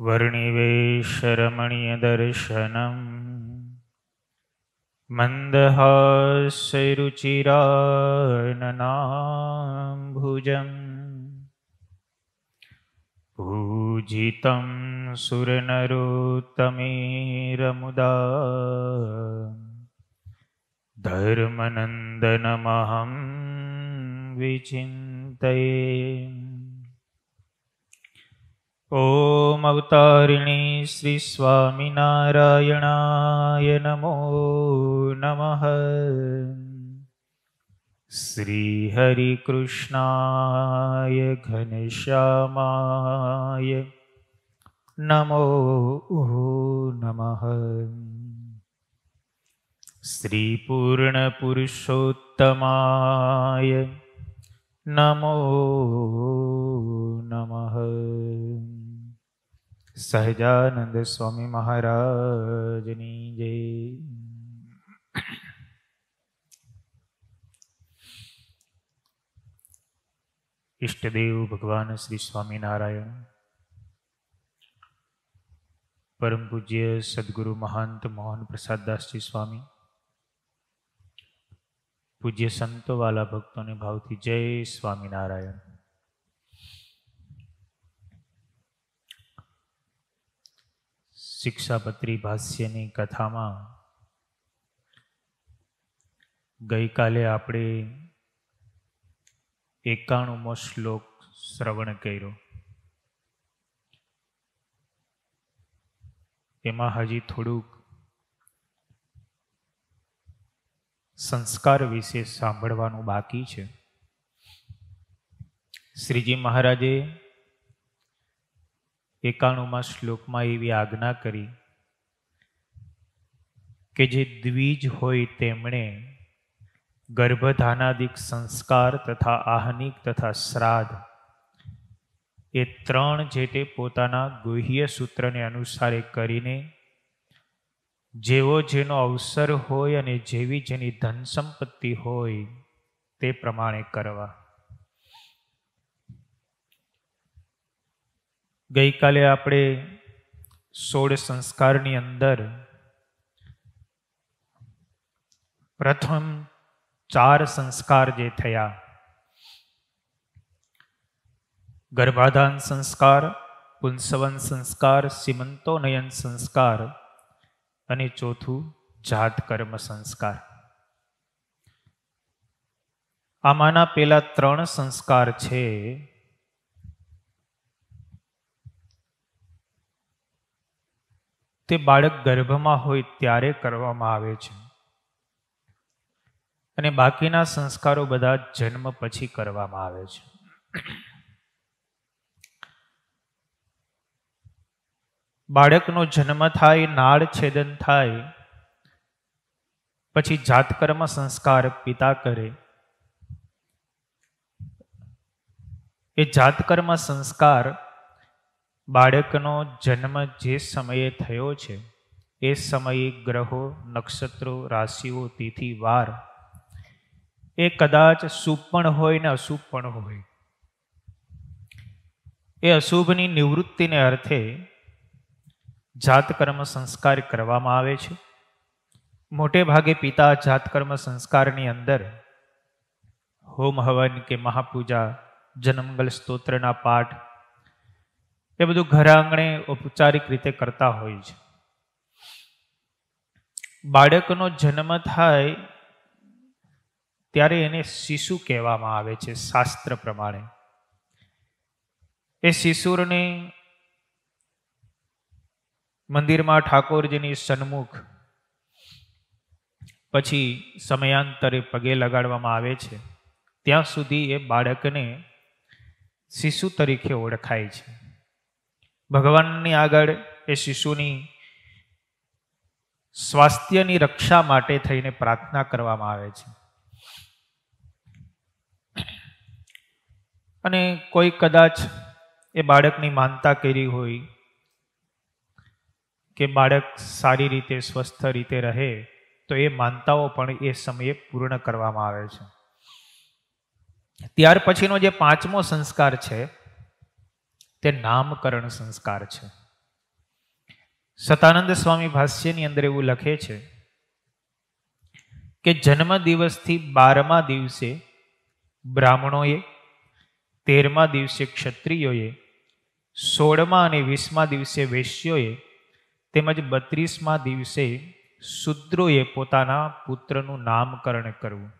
वर्णिवेशरमणीयदर्शनम् मन्दहास्यरुचिराननाम्भुजम् पूजितं सुरनरोत्तमेरमुदा धर्मनन्दनमहं विचिन्तये। ओम अवतारिणी श्री स्वामिनारायणाय नमो नमः। श्री हरिकृष्णाय घनश्यामाय नमो नमः। श्री पूर्णपुरुषोत्तमाय नमो नमः। सहजानंद स्वामी महाराजनी जय। इष्टदेव भगवान श्री स्वामीनारायण, परम पूज्य सद्गुरु महंत मोहन प्रसाद दास जी स्वामी, पूज्य संतो वाला भक्तों ने भावती जय स्वामीनारायण। शिक्षापत्री भाष्यनी कथामां गई काले आपणे 91मो श्लोक श्रवण कर्यो। एमां हजी थोड़ुंक संस्कार विषे सांभळवानुं बाकी छे। श्रीजी महाराजे 91मा श्लोकमां एवी आज्ञा करी के जे द्विज होय तेमणे गर्भधानादिक संस्कार तथा आहनिक तथा श्राद्ध ए त्रण जेटे पोताना गुह्य सूत्रने अनुसारे करीने जेवो जेनो अवसर होय अने जेवी जेनी धन संपत्ति होय ते प्रमाणे करवा। गई काले आपणे 16 संस्कारनी अंदर प्रथम 4 संस्कार जे थया, गर्भाधान संस्कार, पुंसवन संस्कार, सीमंतोनयन संस्कार अने चौथुं जात कर्म संस्कार। आमाना पेला 3 संस्कार छे ते बाळक गर्भमां होय त्यारे करवामां आवे छे अने बाकीना संस्कारो बधा जन्म पछी करवामां आवे छे। बाळकनो जन्म थाय, नाळ छेदन थाय पछी जातकर्म संस्कार पिता करे। ए जातकर्म संस्कार बाळकनो जन्म जे समये थयो छे ए समये ग्रहो, नक्षत्रों, राशिओ, तिथि, वार ए कदाच शुभ पण होय ने अशुभ पण होय। ए अशुभनी निवृत्तिने अर्थे जातकर्म संस्कार करवामां आवे छे। मोटे भागे पिता जातकर्म संस्कारनी अंदर होम हवन के महापूजा, जन्मंगल स्तोत्रना पाठ ए बधुं घर आंगणे औपचारिक रीते करता होय छे। बाळकनो जन्म थाय त्यारे एने शिशु कहेवामां आवे छे। शास्त्र प्रमाणे ए शिशुने मंदिर में ठाकोरजीनी सन्मुख पछी समयांतरे पगे लगाडवामां आवे छे त्यां सुधी ए बाळकने शिशु तरीके ओळखाय छे। भगवाननी आगळ ए शिशुनी स्वास्थ्यनी रक्षा माटे थईने प्रार्थना करवामां आवे छे। अने कोई कदाच ए बाळकनी मानता करी होय के बाळक सारी रीते स्वस्थ रीते रहे तो ये मानताओ पण ए समये पूर्ण करवामां आवे छे। त्यार पछीनो जे 5मो संस्कार छे ते नामकरण संस्कार छे। સતાનંદ સ્વામી ભાષ્યની અંદર એવું લખે છે કે જન્મ દિવસથી 12મા દિવસે બ્રાહ્મણોએ, 13મા દિવસે ક્ષત્રિયોએ, 16મા અને 20મા દિવસે વૈશ્યોએ તેમજ 32મા દિવસે શૂદ્રોએ પોતાના પુત્રનું નામકરણ કરવું.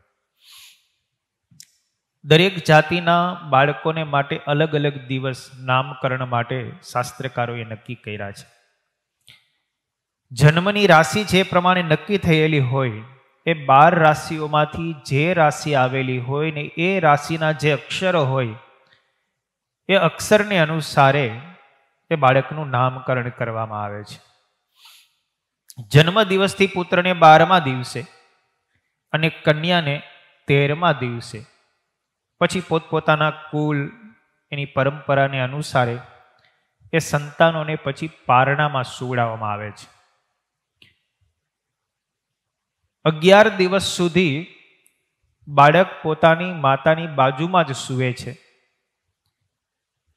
દરેક જાતિના બાળકોને માટે અલગ અલગ દિવસ નામકરણ માટે શાસ્ત્રકારોએ નક્કી કર્યા છે. જન્મની રાશિ જે પ્રમાણે નક્કી થયેલી હોય એ 12 રાશિઓમાંથી જે રાશિ આવેલી હોય ને એ રાશિના જે અક્ષરો હોય એ અક્ષરને અનુસારે એ બાળકનું નામકરણ કરવામાં આવે છે. જન્મ દિવસથી પુત્રને 12મા દિવસે અને કન્યાને 13મા દિવસે, પછી પોતપોતાના કુલ એની પરંપરાને અનુસારે એ સંતાનોને પછી પારણામાં સુવડાવવામાં આવે છે. 11 દિવસ સુધી બાળક પોતાની માતાની બાજુમાં જ સૂવે છે.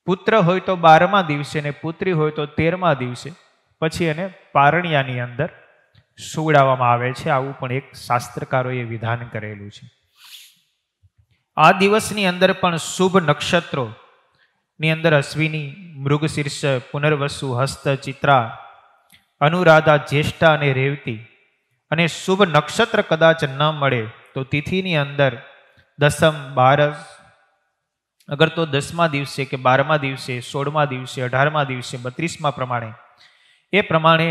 પુત્ર હોય તો 12મા દિવસે ને પુત્રી હોય તો 13મા દિવસે પછી એને પારણિયાની અંદર સુવડાવવામાં આવે છે. આવું પણ એક શાસ્ત્રકારોએ વિધાન કરેલું છે. આ દિવસની અંદર પણ શુભ નક્ષત્રો ની અંદર અશ્વિની, મૃગશીર્ષ, પુનર્વસુ, હસ્ત, ચિત્રા, અનુરાધા, જ્યેષ્ઠા અને રેવતી અને શુભ નક્ષત્ર કદાચ ન મળે તો તિથિની અંદર દસમ, બારસ, અગર તો 10મા દિવસે કે 12મા દિવસે, 16મા દિવસે, 18મા દિવસે, 32મા પ્રમાણે એ પ્રમાણે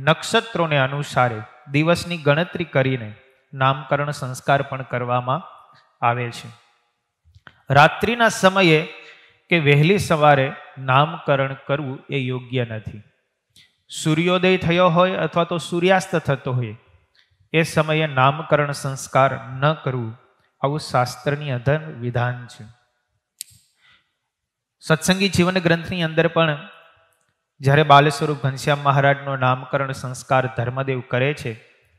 નક્ષત્રોને અનુસારે દિવસની ગણતરી કરીને નામકરણ સંસ્કાર પણ કરવામાં આવે છે. રાત્રિના સમયે કે વહેલી સવારે નામકરણ કરવું એ યોગ્ય નથી. સૂર્યોદય થયો હોય અથવા તો સૂર્યાસ્ત થતો હોય એ સમયે નામકરણ સંસ્કાર ન કરવું, આવું શાસ્ત્રની અધન વિધાન છે. સત્સંગી જીવન ગ્રંથની અંદર પણ જ્યારે બાલ સ્વરૂપ ઘનશ્યામ મહારાજનો નામકરણ સંસ્કાર ધર્મદેવ કરે છે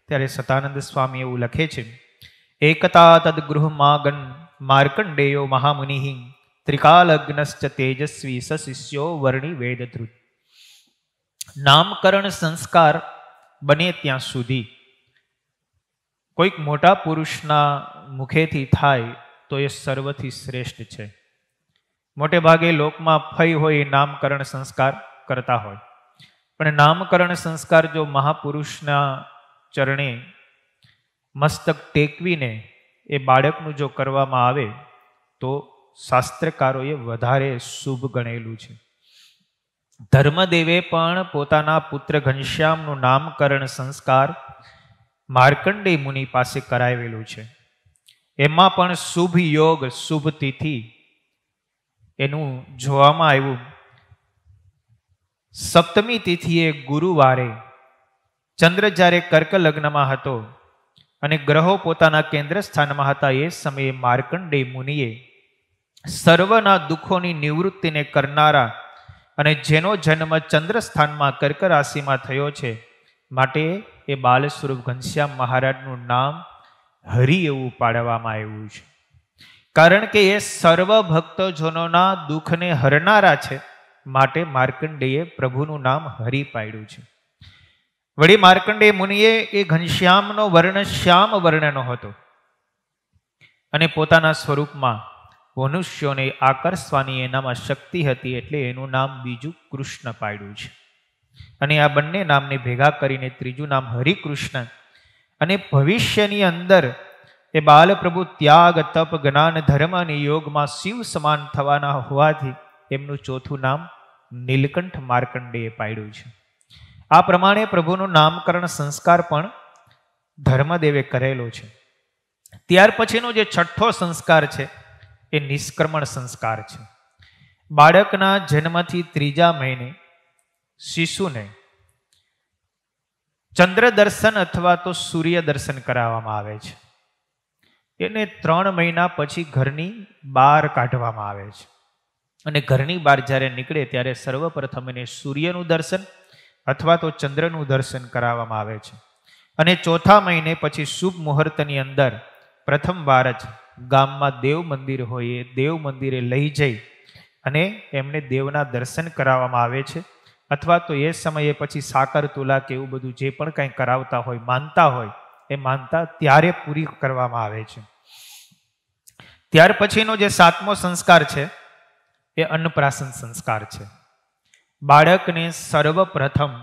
ત્યારે સતાનંદ સ્વામી એવું લખે છે, એકતા તદગૃહ માગન માર્કંડેયો મહામુનિ ત્રિકાલગ્નશ્ચ તેજસ્વી સશિષ્યો વર્ણિ વેદધૃત. નામકરણ સંસ્કાર બને ત્યાં સુધી કોઈક મોટા પુરુષના મુખેથી થાય તો એ સર્વથી શ્રેષ્ઠ છે. મોટે ભાગે લોકમાં ફઈ હોય નામકરણ સંસ્કાર કરતા હોય, પણ નામકરણ સંસ્કાર જો મહાપુરુષના ચરણે મસ્તક ટેકવીને એ બાળકનું જો કરવામાં આવે તો શાસ્ત્રકારોએ વધારે શુભ ગણેલું છે. ધર્મદેવે પણ પોતાના પુત્ર ઘનશ્યામનું નામકરણ સંસ્કાર માર્કંડેય મુનિ પાસે કરાવેલું છે. એમાં પણ શુભ યોગ, શુભ તિથિ એનું જોવામાં આવ્યું. સપ્તમી તિથિએ ગુરુવારે ચંદ્ર જ્યારે કર્ક લગ્નમાં હતો અને ગ્રહો પોતાના કેન્દ્ર સ્થાનમાં હતા એ સમયે માર્કંડેય મુનિએ સર્વના દુઃખોની નિવૃત્તિને કરનારા અને જેનો જન્મ ચંદ્ર સ્થાનમાં કર્ક રાશિમાં થયો છે માટે એ બાલ સ્વરૂપ ઘનશ્યામ મહારાજનું નામ હરિ એવું પાડવામાં આવ્યું છે. કારણ કે એ સર્વ ભક્તજનોના દુઃખને હરનારા છે માટે માર્કંડેયે પ્રભુનું નામ હરિ પાડ્યું છે. વળી માર્કંડેય મુનિએ એ ઘનશ્યામનો વર્ણ શ્યામ વર્ણનો હતો અને પોતાના સ્વરૂપમાં મનુષ્યોને આકર્ષવાની એનામાં શક્તિ હતી એટલે એનું નામ બીજું કૃષ્ણ પાડ્યું છે. અને આ બંને નામને ભેગા કરીને ત્રીજું નામ હરિકૃષ્ણ. અને ભવિષ્યની અંદર એ બાલપ્રભુ ત્યાગ, તપ, જ્ઞાન, ધર્મ અને યોગમાં શિવ સમાન થવાના હોવાથી એમનું ચોથું નામ નીલકંઠ માર્કંડેય પાડ્યું છે. આ પ્રમાણે પ્રભુનું નામકરણ સંસ્કાર પણ ધર્મદેવે કરેલો છે. ત્યાર પછીનો જે છઠ્ઠો સંસ્કાર છે એ નિષ્ક્રમણ સંસ્કાર છે. બાળકના જન્મથી 3જા મહિને શિશુને ચંદ્ર દર્શન અથવા તો સૂર્ય દર્શન કરાવવામાં આવે છે. એને 3 મહિના પછી ઘરની બહાર કાઢવામાં આવે છે અને ઘરની બહાર જ્યારે નીકળે ત્યારે સર્વપ્રથમ એને સૂર્યનું દર્શન અથવા તો ચંદ્રનું દર્શન કરાવવામાં આવે છે. અને 4થા મહિને પછી શુભ મુહૂર્તની અંદર પ્રથમવાર જ ગામમાં દેવ મંદિર હોય એ દેવ મંદિરે લઈ જઈ અને એમને દેવના દર્શન કરાવવામાં આવે છે. અથવા તો એ સમયે પછી સાકર તુલા કે એવું બધું જે પણ કંઈ કરાવતા હોય, માનતા હોય, એ માનતા ત્યારે પૂરી કરવામાં આવે છે. ત્યાર પછીનો જે 7મો સંસ્કાર છે એ અન્નપ્રાશન સંસ્કાર છે. બાળકને સર્વપ્રથમ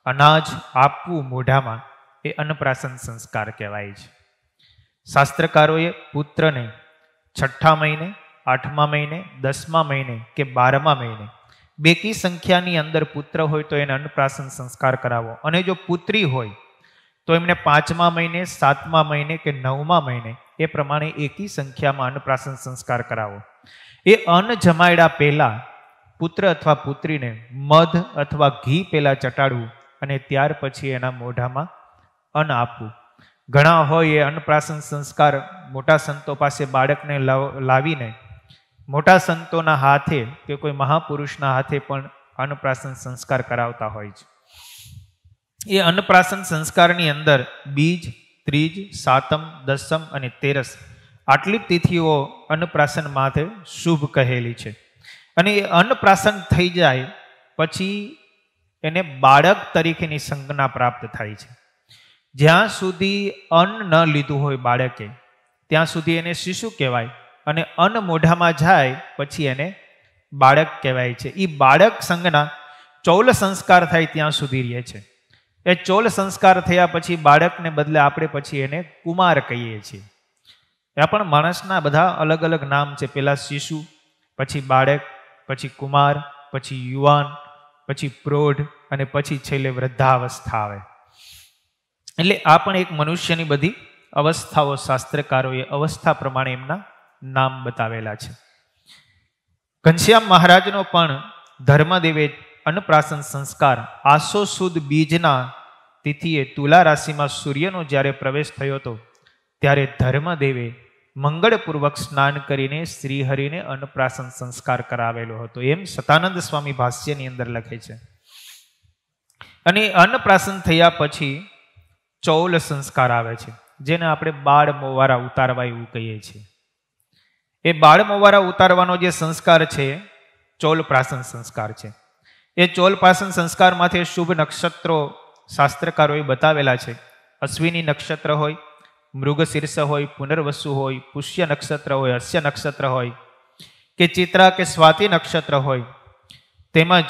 અનાજ આપવું મોઢામાં એ અન્નપ્રાશન સંસ્કાર કહેવાય છે. શાસ્ત્રકારોએ પુત્રને 6ઠ્ઠા મહિને, 8મા મહિને, 10મા મહિને કે 12મા મહિને બેકી સંખ્યાની અંદર પુત્ર હોય તો એને અન્નપ્રાશન સંસ્કાર કરાવો, અને જો પુત્રી હોય તો એમને 5મા મહિને, 7મા મહિને કે 9મા મહિને એ પ્રમાણે એકી સંખ્યામાં અન્નપ્રાશન સંસ્કાર કરાવો. એ અન્ન જમાડ્યા પહેલા પુત્ર અથવા પુત્રીને મધ અથવા ઘી પહેલા ચટાડવું અને ત્યાર પછી એના મોઢામાં અન્ન આપવું. ઘણા હોય એ અન્નપ્રાશન સંસ્કાર મોટા સંતો પાસે બાળકને લાવીને મોટા સંતોના હાથે કે કોઈ મહાપુરુષના હાથે પણ અન્નપ્રાશન સંસ્કાર કરાવતા હોય છે. એ અન્નપ્રાશન સંસ્કારની અંદર બીજ, ત્રીજ, સાતમ, દસમ અને તેરસ આટલી તિથિઓ અન્નપ્રાશન માથે શુભ કહેલી છે. અને એ અન્નપ્રાશન થઈ જાય પછી એને બાળક તરીકેની સંજ્ઞા પ્રાપ્ત થાય છે. જ્યાં સુધી અન્ન ન લીધું હોય બાળકે ત્યાં સુધી એને શિશુ કહેવાય, અને અન્ન મોઢામાં જાય પછી એને બાળક કહેવાય છે. એ બાળક સંજ્ઞા ચૌલ સંસ્કાર થાય ત્યાં સુધી રહે છે. એ ચૌલ સંસ્કાર થયા પછી બાળકને બદલે આપણે પછી એને કુમાર કહીએ છીએ. ત્યાં પણ માણસના બધા અલગ અલગ નામ છે. પહેલા શિશુ, પછી બાળક, પછી કુમાર, પછી યુવાન, પછી પ્રૌઢ અને પછી છેલ્લે વૃદ્ધાવસ્થા આવે. એટલે આ પણ એક મનુષ્યની બધી અવસ્થાઓ શાસ્ત્રકારોએ અવસ્થા પ્રમાણે એમના નામ બતાવેલા છે. ઘનશ્યામ મહારાજનો પણ ધર્મદેવે અન્નપ્રાશન સંસ્કાર આસો સુદ બીજના તિથિએ તુલા રાશિમાં સૂર્યનો જ્યારે પ્રવેશ થયો હતો ત્યારે ધર્મદેવે મંગળપૂર્વક સ્નાન કરીને શ્રીહરિને અન્નપ્રાશન સંસ્કાર કરાવેલો હતો, એમ સતાનંદ સ્વામી ભાષ્યની અંદર લખે છે. અને અન્નપ્રાશન થયા પછી ચૌલ સંસ્કાર આવે છે, જેને આપણે બાળ મોવારા ઉતારવા એવું કહીએ છીએ. એ બાળ મોવારા ઉતારવાનો જે સંસ્કાર છે ચૌલ પ્રાશન સંસ્કાર છે. એ ચૌલ પ્રાશન સંસ્કારમાંથી શુભ નક્ષત્રો શાસ્ત્રકારોએ બતાવેલા છે. અશ્વિની નક્ષત્ર હોય, મૃગશીર્ષ હોય, પુનર્વસુ હોય, પુષ્ય નક્ષત્ર હોય, હસ્ય નક્ષત્ર હોય કે ચિત્રા કે સ્વાતિ નક્ષત્ર હોય, તેમજ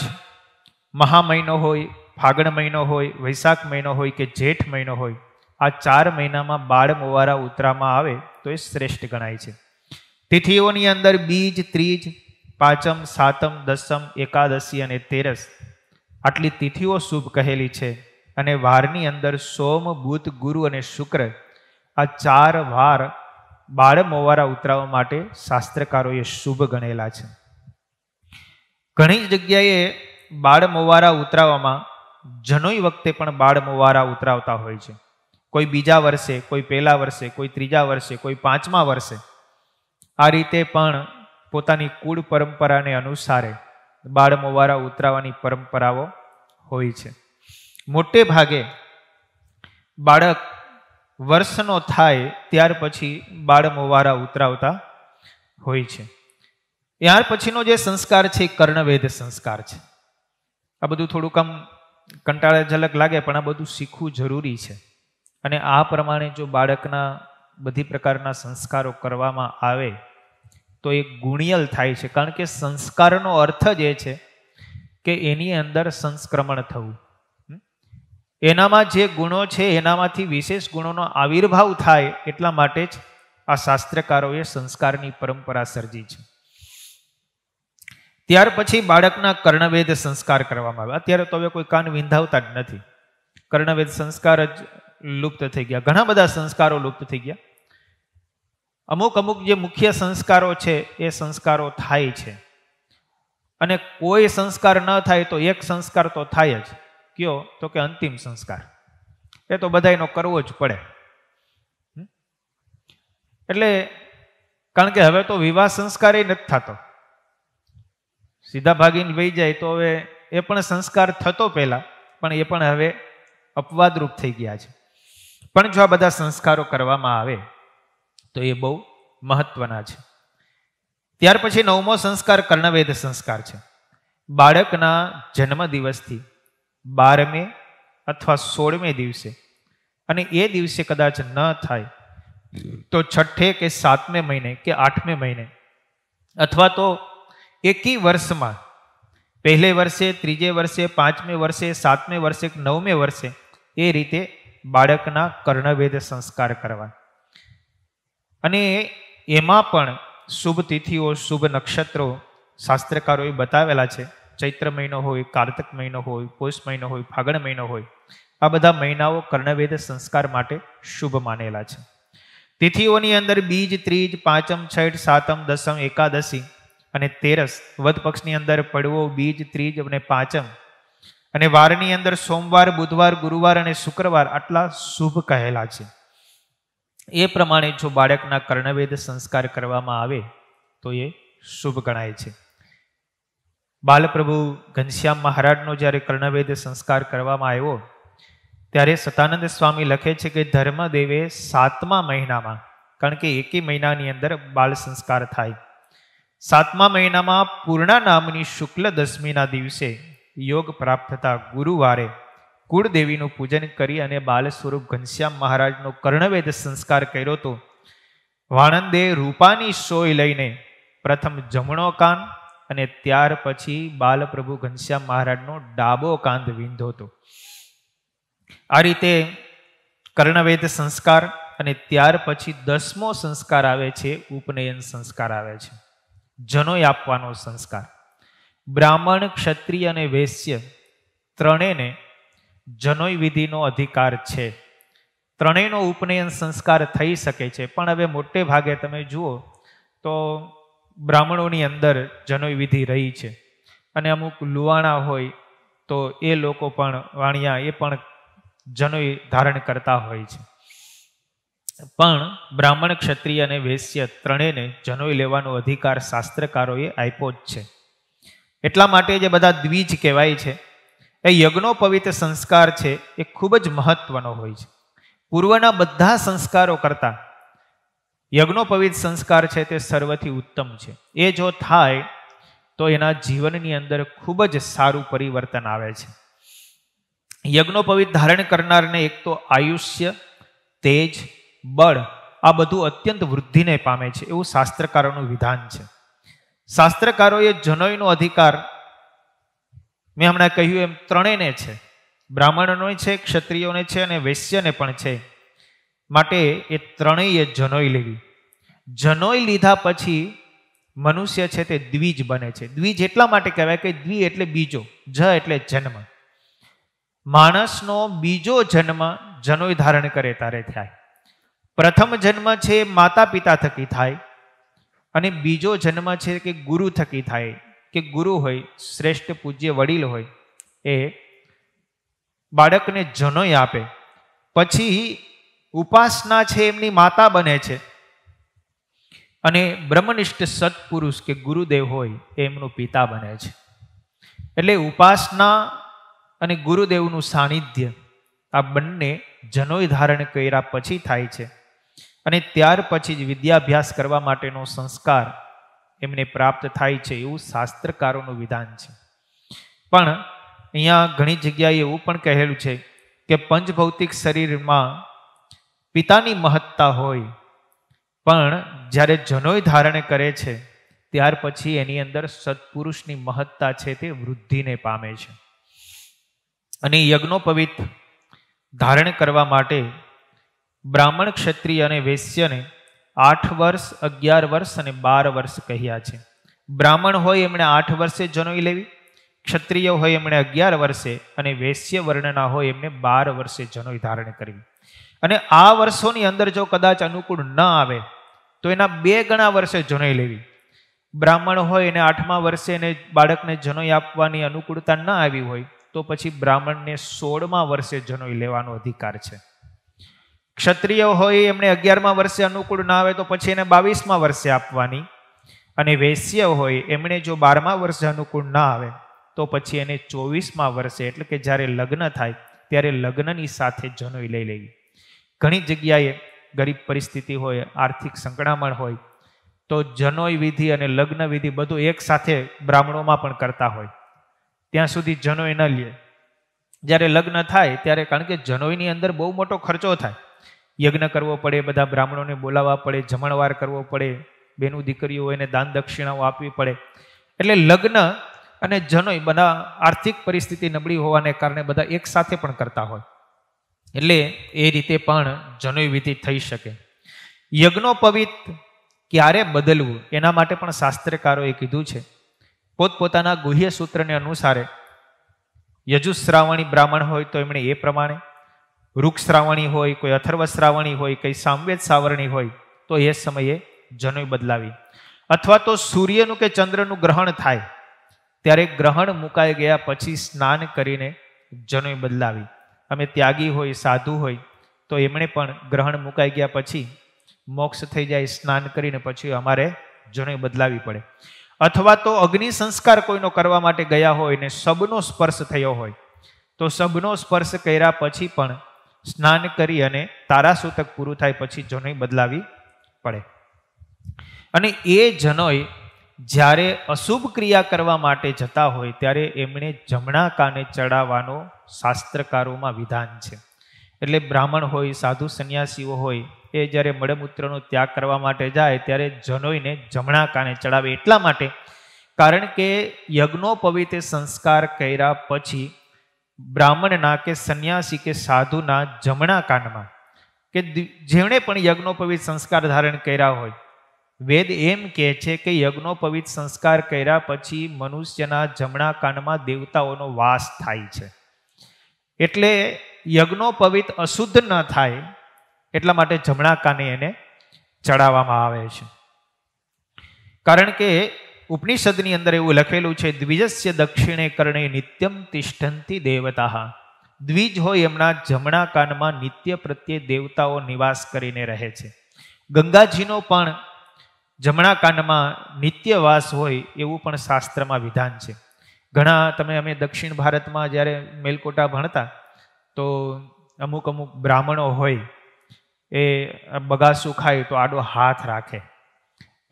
મહા મહિનો હોય, ફાગણ મહિનો હોય, વૈશાખ મહિનો હોય કે જેઠ મહિનો હોય, આ 4 મહિનામાં બાળ મોવારા ઉતરામાં આવે તો એ શ્રેષ્ઠ ગણાય છે. તિથિઓની અંદર બીજ, ત્રીજ, પાંચમ, સાતમ, દસમ, એકાદશી અને તેરસ આટલી તિથિઓ શુભ કહેલી છે. અને વારની અંદર સોમ, બુધ, ગુરુ અને શુક્ર આ 4 વાર બાળ મોવારા ઉતરાવવા માટે શાસ્ત્રકારોએ શુભ ગણેલા છે. ઘણી જગ્યાએ બાળ મોવારા ઉતરાવવામાં જનોઈ વખતે પણ બાળ મોવારા ઉતરાવતા હોય છે. કોઈ બીજા વર્ષે, કોઈ પહેલા વર્ષે, કોઈ ત્રીજા વર્ષે, કોઈ 5મા વર્ષે. આ રીતે પણ પોતાની કુળ પરંપરાને અનુસારે બાળ મોવારા ઉતરાવવાની પરંપરાઓ હોય છે. મોટે ભાગે બાળક વર્ષનો થાય ત્યાર પછી બાળ મોવારા ઉતરાવતા હોય છે. ત્યાર પછીનો જે સંસ્કાર છે કર્ણવેદ સંસ્કાર છે. આ બધું થોડુંક આમ કંટાળાજનક લાગે પણ આ બધું શીખવું જરૂરી છે. અને આ પ્રમાણે જો બાળકના બધી પ્રકારના સંસ્કારો કરવામાં આવે તો એ ગુણિયલ થાય છે. કારણ કે સંસ્કારનો અર્થ જ એ છે કે એની અંદર સંસ્ક્રમણ થવું. એનામાં જે ગુણો છે એનામાંથી વિશેષ ગુણોનો આવિર્ભાવ થાય એટલા માટે જ આ શાસ્ત્રકારોએ સંસ્કારની પરંપરા સર્જી છે. ત્યાર પછી બાળકના કર્ણવેદ સંસ્કાર કરવામાં આવે. અત્યારે તો હવે કોઈ કાન વિંધાવતા જ નથી. કર્ણવેદ સંસ્કાર જ લુપ્ત થઈ ગયા. ઘણા બધા સંસ્કારો લુપ્ત થઈ ગયા. અમુક જે મુખ્ય સંસ્કારો છે એ સંસ્કારો થાય છે. અને કોઈ સંસ્કાર ન થાય તો એક સંસ્કાર તો થાય જ. કયો તો કે અંતિમ સંસ્કાર. એ તો બધાયનો કરવો જ પડે. એટલે કારણ કે હવે તો વિવાહ સંસ્કાર એ નથી થતો. સીધા ભાગીને વહી જાય તો હવે એ પણ સંસ્કાર થતો પહેલા, પણ એ પણ હવે અપવાદરૂપ થઈ ગયા છે. પણ જો આ બધા સંસ્કારો કરવામાં આવે તો એ બહુ મહત્વના છે. ત્યાર પછી 9મો સંસ્કાર કર્ણવેદ સંસ્કાર છે. બાળકના જન્મ દિવસથી 12મે અથવા 16મે દિવસે, અને એ દિવસે કદાચ ન થાય તો 6ઠે કે 7મે મહિને કે 8મે મહિને, અથવા તો એકી વર્ષમાં પહેલે વર્ષે, ત્રીજે વર્ષે, 5મે વર્ષે, 7મે વર્ષે, 9મે વર્ષે, એ રીતે બાળકના કર્ણવેદ સંસ્કાર કરવા. અને એમાં પણ શુભ તિથિઓ, શુભ નક્ષત્રો શાસ્ત્રકારોએ બતાવેલા છે. ચૈત્ર મહિનો હોય, કાર્તક મહિનો હોય, પોષ મહિનો હોય, ફાગણ મહિનો હોય, આ બધા મહિનાઓ કર્ણવેદ સંસ્કાર માટે શુભ માનેલા છે. તિથિઓની અંદર બીજ, ત્રીજ, પાંચમ, છઠ, સાતમ, દસમ, એકાદશી અને તેરસ, વદ પક્ષની અંદર પડવો, બીજ, ત્રીજ અને પાંચમ, અને વારની અંદર સોમવાર, બુધવાર, ગુરુવાર અને શુક્રવાર આટલા શુભ કહેલા છે. એ પ્રમાણે જો બાળકના કર્ણવેદ સંસ્કાર કરવામાં આવે તો એ શુભ ગણાય છે. બાલપ્રભુ ઘનશ્યામ મહારાજનો જ્યારે કર્ણવેદ સંસ્કાર કરવામાં આવ્યો ત્યારે સતાનંદ સ્વામી લખે છે કે ધર્મદેવે 7મા મહિનામાં, કારણ કે એકી મહિનાની અંદર બાળ સંસ્કાર થાય, 7મા મહિનામાં પૂર્ણા નામની શુક્લ દશમીના દિવસે યોગ પ્રાપ્ત થતા ગુરુવારે કુળદેવીનું પૂજન કરી અને બાલ સ્વરૂપ ઘનશ્યામ મહારાજનો કર્ણવેદ સંસ્કાર કર્યો હતો. વાણંદે રૂપાની સોય લઈને પ્રથમ જમણો કાન અને ત્યાર પછી બાલપ્રભુ ઘનશ્યામ મહારાજનો ડાબો કાંધ વીંધો હતો. આ રીતે કર્ણવેદ સંસ્કાર, અને ત્યાર પછી 10મો સંસ્કાર આવે છે, ઉપનયન સંસ્કાર આવે છે, જનોઈ આપવાનો સંસ્કાર. બ્રાહ્મણ, ક્ષત્રિય અને વૈશ્ય ત્રણેયને જનોઈ વિધિનો અધિકાર છે. ત્રણેયનો ઉપનયન સંસ્કાર થઈ શકે છે, પણ હવે મોટે ભાગે તમે જુઓ તો બ્રાહ્મણોની અંદર જનોઈ વિધિ રહી છે, અને અમુક લુવાણા હોય તો એ લોકો પણ, વાણિયા, એ પણ જનોઈ ધારણ કરતા હોય છે. પણ બ્રાહ્મણ, ક્ષત્રિય અને વૈશ્ય ત્રણેયને જનોઈ લેવાનો અધિકાર શાસ્ત્રકારોએ આપ્યો જ છે. એટલા માટે જે બધા દ્વિજ કહેવાય છે, એ યજ્ઞોપવિત સંસ્કાર છે, એ ખૂબ જ મહત્વનો હોય છે. પૂર્વના બધા સંસ્કારો કરતા યજ્ઞોપવિત સંસ્કાર છે તે સર્વથી ઉત્તમ છે. એ જો થાય તો એના જીવનની અંદર ખૂબ જ સારું પરિવર્તન આવે છે. યજ્ઞોપવિત ધારણ કરનારને એક તો આયુષ્ય, તેજ, બળ આ બધું અત્યંત વૃદ્ધિને પામે છે, એવું શાસ્ત્રકારોનું વિધાન છે. શાસ્ત્રકારોએ જનોઈનો અધિકાર મેં હમણાં કહ્યું એમ ત્રણેયને છે. બ્રાહ્મણોને છે, ક્ષત્રિયોને છે અને વૈશ્યને પણ છે. માટે એ ત્રણેય જનોઈ લેવી. જનોઈ લીધા પછી મનુષ્ય છે તે દ્વિજ બને છે. દ્વિજ એટલા માટે કહેવાય કે દ્વિ એટલે બીજો, જ એટલે જન્મ. માણસનો બીજો જન્મ જનોઈ ધારણ કરે ત્યારે થાય. પ્રથમ જન્મ છે માતા પિતા થકી થાય, અને બીજો જન્મ છે કે ગુરુ થકી થાય, કે ગુરુ હોય, શ્રેષ્ઠ પૂજ્ય વડીલ હોય, એ બાળકને જનોઈ આપે. પછી ઉપાસના છે એમની માતા બને છે, અને બ્રહ્મનિષ્ઠ સત્પુરુષ કે ગુરુદેવ હોય એ એમનું પિતા બને છે. એટલે ઉપાસના અને ગુરુદેવનું સાનિધ્ય આ બંને જનોઈ ધારણ કર્યા પછી થાય છે, અને ત્યાર પછી જ વિદ્યાભ્યાસ કરવા માટેનો સંસ્કાર એમને પ્રાપ્ત થાય છે, એવું શાસ્ત્રકારોનું વિધાન છે. પણ અહીંયા ઘણી જગ્યાએ એવું પણ કહેલું છે કે પંચભૌતિક શરીરમાં પિતાની મહત્તા હોય, પણ જ્યારે જનોઈ ધારણ કરે છે ત્યાર પછી એની અંદર સત્પુરુષની મહત્તા છે તે વૃદ્ધિને પામે છે. અને યજ્ઞોપવિત ધારણ કરવા માટે બ્રાહ્મણ, ક્ષત્રિય અને વૈશ્યને 8 વર્ષ, 11 વર્ષ અને 12 વર્ષ કહ્યા છે. બ્રાહ્મણ હોય એમણે 8 વર્ષે જનોઈ લેવી, ક્ષત્રિય હોય એમણે 11 વર્ષે, અને વૈશ્ય વર્ણના હોય એમને 12 વર્ષે જનોઈ ધારણ કરવી. અને આ વર્ષોની અંદર જો કદાચ અનુકૂળ ન આવે તો એના 2 ગણા વર્ષે જનોઈ લેવી. બ્રાહ્મણ હોય એને 8મા વર્ષે એને બાળકને જનોઈ આપવાની અનુકૂળતા ન આવી હોય તો પછી બ્રાહ્મણને 16મા વર્ષે જનોઈ લેવાનો અધિકાર છે. ક્ષત્રિય હોય એમણે 11મા વર્ષે અનુકૂળ ના આવે તો પછી એને 22મા વર્ષે આપવાની, અને વૈશ્ય હોય એમણે જો 12મા વર્ષે અનુકૂળ ના આવે તો પછી એને 24મા વર્ષે, એટલે કે જ્યારે લગ્ન થાય ત્યારે લગ્નની સાથે જનોઈ લઈ લેવી. ઘણી જગ્યાએ ગરીબ પરિસ્થિતિ હોય, આર્થિક સંકળામણ હોય તો જનોઈ વિધિ અને લગ્ન વિધિ બધું એક સાથે બ્રાહ્મણોમાં પણ કરતા હોય, ત્યાં સુધી જનોઈ ન લે. જ્યારે લગ્ન થાય ત્યારે, કારણ કે જનોઈની અંદર બહુ મોટો ખર્ચો થાય, યજ્ઞ કરવો પડે, બધા બ્રાહ્મણોને બોલાવવા પડે, જમણવાર કરવો પડે, બેનું દીકરીઓ હોય એને દાન દક્ષિણાઓ આપવી પડે. એટલે લગ્ન અને જનોઈ બધા આર્થિક પરિસ્થિતિ નબળી હોવાને કારણે બધા એક સાથે પણ કરતા હોય, એટલે એ રીતે પણ જનોઈ વિધિ થઈ શકે. યજ્ઞોપવિત ક્યારે બદલવું એના માટે પણ શાસ્ત્રકારોએ કીધું છે. પોતપોતાના ગુહ્ય સૂત્રને અનુસારે યજુશ્રાવણી બ્રાહ્મણ હોય તો એમણે એ પ્રમાણે, વૃક્ષ શ્રાવણી હોય, કોઈ અથર્વ શ્રાવણી હોય, કોઈ સામવેદ સાવરણી હોય તો એ સમયે જનોઈ બદલાવી. અથવા તો સૂર્યનું કે ચંદ્રનું ગ્રહણ થાય ત્યારે ગ્રહણ મુકાઈ ગયા પછી સ્નાન કરીને જનોઈ બદલાવી. અમે ત્યાગી હોય, સાધુ હોય તો એમણે પણ ગ્રહણ મુકાઈ ગયા પછી મોક્ષ થઈ જાય, સ્નાન કરીને પછી અમારે જનોઈ બદલાવી પડે. અથવા તો અગ્નિ સંસ્કાર કોઈનો કરવા માટે ગયા હોય ને શબનો સ્પર્શ થયો હોય તો શબનો સ્પર્શ કર્યા પછી પણ સ્નાન કરી અને તારાસૂતક પૂરું થાય પછી જનોઈ બદલાવી પડે. અને એ જનોઈ જ્યારે અશુભ ક્રિયા કરવા માટે જતા હોય ત્યારે એમણે જમણા કાને ચડાવવાનો શાસ્ત્રકારોમાં વિધાન છે. એટલે બ્રાહ્મણ હોય, સાધુ સંન્યાસીઓ હોય, એ જ્યારે મળમૂત્રનો ત્યાગ કરવા માટે જાય ત્યારે જનોઈને જમણા કાને ચડાવે. એટલા માટે કારણ કે યજ્ઞોપવિત સંસ્કાર કર્યા પછી બ્રાહ્મણના કે સંન્યાસી કે સાધુના જમણા કાનમાં, કે જેમણે પણ યજ્ઞોપવિત સંસ્કાર ધારણ કર્યા હોય, વેદ એમ કહે છે કે યજ્ઞોપવિત સંસ્કાર કર્યા પછી મનુષ્યના જમણા કાનમાં દેવતાઓનો વાસ થાય છે. એટલે યજ્ઞોપવિત અશુદ્ધ ન થાય એટલા માટે જમણા કાને એને ચડાવવામાં આવે છે. કારણ કે ઉપનિષદની અંદર એવું લખેલું છે, દ્વિજસ્ય દક્ષિણે કર્ણે નિત્યમ તિષ્ઠંતી દેવતા. દ્વિજ હોય એમના જમણા કાનમાં નિત્ય પ્રત્યે દેવતાઓ નિવાસ કરીને રહે છે. ગંગાજીનો પણ જમણા કાનમાં નિત્ય વાસ હોય એવું પણ શાસ્ત્રમાં વિધાન છે. ઘણા અમે દક્ષિણ ભારતમાં જ્યારે મેલકોટા ભણતા તો અમુક બ્રાહ્મણો હોય એ બગાસું ખાય તો આડો હાથ રાખે.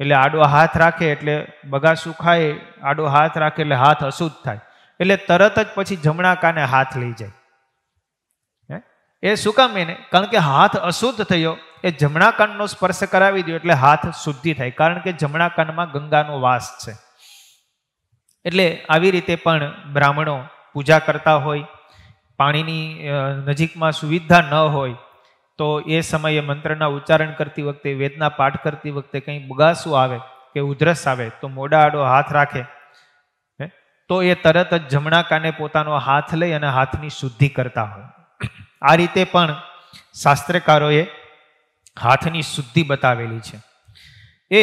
એટલે આડો હાથ રાખે એટલે બગાસું ખાય, આડો હાથ રાખે એટલે હાથ અશુદ્ધ થાય, એટલે તરત જ પછી જમણા કાને હાથ લઈ જાય. એ શું કામ? એને કારણ કે હાથ અશુદ્ધ થયો, એ જમણા કાનનો સ્પર્શ કરાવી દો એટલે હાથ શુદ્ધિ થાય, કારણ કે જમણા કાનમાં ગંગાનો વાસ છે. એટલે આવી રીતે પણ બ્રાહ્મણો પૂજા કરતા હોય, પાણીની નજીકમાં સુવિધા ન હોય તો એ સમયે મંત્રના ઉચ્ચારણ કરતી વખતે, વેદના પાઠ કરતી વખતે કંઈ બગાસું આવે કે ઉધરસ આવે તો મોઢા આડો હાથ રાખે તો એ તરત જ જમણા કાને પોતાનો હાથ લઈ અને હાથની શુદ્ધિ કરતા હોય. આ રીતે પણ શાસ્ત્રકારોએ હાથની શુદ્ધિ બતાવેલી છે. એ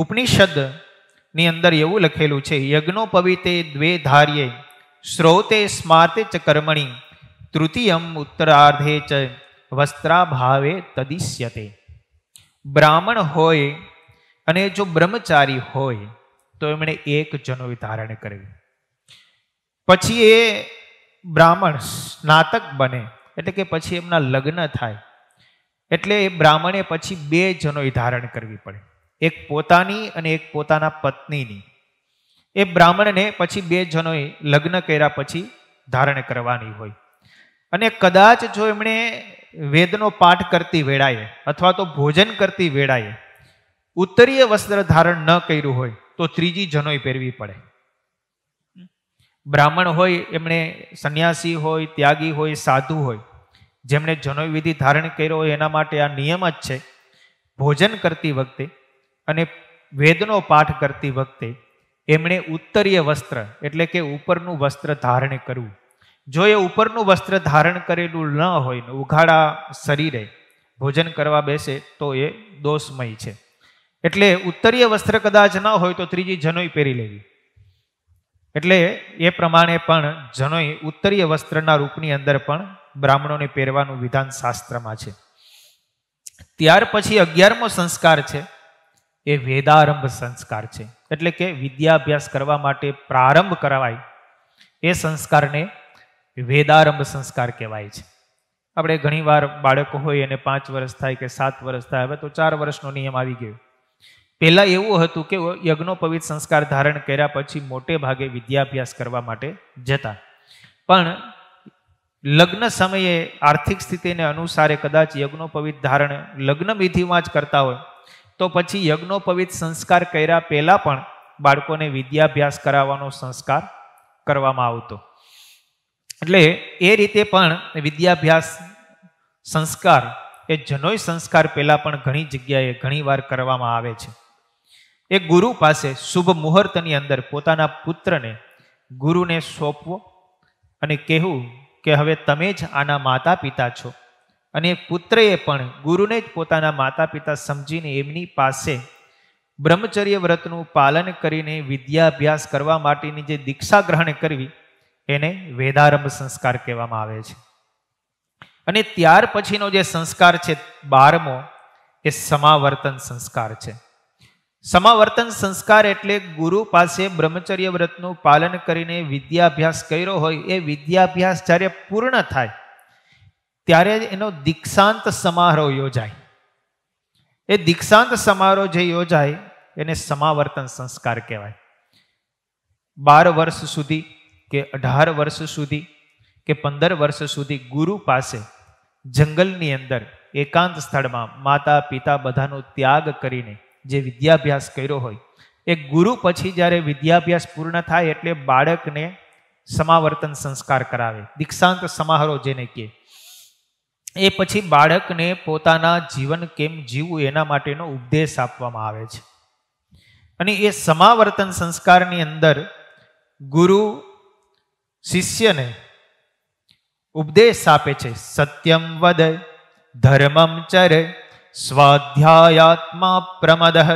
ઉપનિષદની અંદર એવું લખેલું છે, યજ્ઞોપવિતે દ્વે ધાર્યે શ્રોતે સ્માર્તે ચ કર્મણી તૃતીયમ ઉત્તરાર્ધે ચ વસ્ત્રાભાવે તદિશ્યતે. બ્રાહ્મણ હોય અને જો બ્રહ્મચારી હોય તો એમણે એક જનોઈ ધારણ કરવી. પછી એ બ્રાહ્મણ સ્નાતક બને એટલે કે પછી એમના લગ્ન થાય એટલે એ બ્રાહ્મણે પછી બે જનોઈ ધારણ કરવી પડે, એક પોતાની અને એક પોતાના પત્નીની. એ બ્રાહ્મણને પછી બે જનોઈ લગ્ન કર્યા પછી ધારણ કરવાની હોય. અને કદાચ જો એમણે વેદનો પાઠ કરતી વેળાએ અથવા તો ભોજન કરતી વેળાએ ઉત્તરીય વસ્ત્ર ધારણ ન કર્યું હોય તો ત્રીજી જનોઈ પહેરવી પડે. બ્રાહ્મણ હોય એમણે સંન્યાસી હોય, ત્યાગી હોય, સાધુ હોય, જેમણે જનોઈ વિધિ ધારણ કર્યો હોય એના માટે આ નિયમ જ છે. ભોજન કરતી વખતે અને વેદનો પાઠ કરતી વખતે એમણે ઉત્તરીય વસ્ત્ર એટલે કે ઉપરનું વસ્ત્ર ધારણ કરવું. જો એ ઉપરનું વસ્ત્ર ધારણ કરેલું ન હોય ને ઉઘાડા શરીરે ભોજન કરવા બેસે તો એ દોષમય છે. એટલે ઉત્તરીય વસ્ત્ર કદાચ ન હોય તો ત્રીજી જનોઈ પહેરી લેવી. એટલે એ પ્રમાણે પણ જનોઈ ઉત્તરીય વસ્ત્રના રૂપની અંદર પણ બ્રાહ્મણોને પહેરવાનું વિધાન શાસ્ત્રમાં છે. ત્યાર પછી 11મો સંસ્કાર છે એ વેદારંભ સંસ્કાર છે. એટલે કે વિદ્યાભ્યાસ કરવા માટે પ્રારંભ કરાવાય એ સંસ્કારને વેદારંભ સંસ્કાર કહેવાય છે. આપણે ઘણીવાર બાળકો હોય એને 5 વર્ષ થાય કે 7 વર્ષ થાય, હવે તો 4 વર્ષનો નિયમ આવી ગયો. પહેલાં એવું હતું કે યજ્ઞોપવિત સંસ્કાર ધારણ કર્યા પછી મોટે ભાગે વિદ્યાભ્યાસ કરવા માટે જતા, પણ લગ્ન સમયે આર્થિક સ્થિતિને અનુસારે કદાચ યજ્ઞોપવિત ધારણ લગ્ન વિધિમાં જ કરતા હોય તો પછી યજ્ઞોપવિત સંસ્કાર કર્યા પહેલાં પણ બાળકોને વિદ્યાભ્યાસ કરાવવાનો સંસ્કાર કરવામાં આવતો. એટલે એ રીતે પણ વિદ્યાભ્યાસ સંસ્કાર એ જનોઈ સંસ્કાર પહેલાં પણ ઘણી જગ્યાએ ઘણીવાર કરવામાં આવે છે. એ ગુરુ પાસે શુભ મુહૂર્તની અંદર પોતાના પુત્રને ગુરુને સોંપવો અને કહેવું કે હવે તમે જ આના માતા પિતા છો, અને પુત્રએ પણ ગુરુને જ પોતાના માતા પિતા સમજીને એમની પાસે બ્રહ્મચર્ય વ્રતનું પાલન કરીને વિદ્યાભ્યાસ કરવા માટેની જે દીક્ષા ગ્રહણ કરવી એને વેદારંભ સંસ્કાર કહેવામાં આવે છે. અને ત્યાર પછીનો જે સંસ્કાર છે 12મો એ સમાવર્તન સંસ્કાર છે. સમાવર્તન સંસ્કાર એટલે ગુરુ પાસે બ્રહ્મચર્ય વ્રતનું પાલન કરીને વિદ્યાભ્યાસ કર્યો હોય એ વિદ્યાભ્યાસ જ્યારે પૂર્ણ થાય ત્યારે એનો દીક્ષાંત સમારોહ યોજાય. એ દીક્ષાંત સમારોહ જે યોજાય એને સમાવર્તન સંસ્કાર કહેવાય. 12 વર્ષ સુધી કે 18 વર્ષ સુધી કે 15 વર્ષ સુધી ગુરુ પાસે જંગલની અંદર એકાંત સ્થળમાં માતા પિતા બધાનો ત્યાગ કરીને જે વિદ્યાભ્યાસ કર્યો હોય એ ગુરુ પછી જ્યારે વિદ્યાભ્યાસ પૂર્ણ થાય એટલે બાળકને સમાવર્તન સંસ્કાર કરાવે, દીક્ષાંત સમારોહ જેને કહે. એ પછી બાળકને પોતાના જીવન કેમ જીવવું એના માટેનો ઉપદેશ આપવામાં આવે છે. અને એ સમાવર્તન સંસ્કારની અંદર ગુરુ શિષ્યને ઉપદેશ આપે છે. સત્યમ વદ ધર્મમ ચર સ્વાધ્યાયાત્મા પ્રમદઃ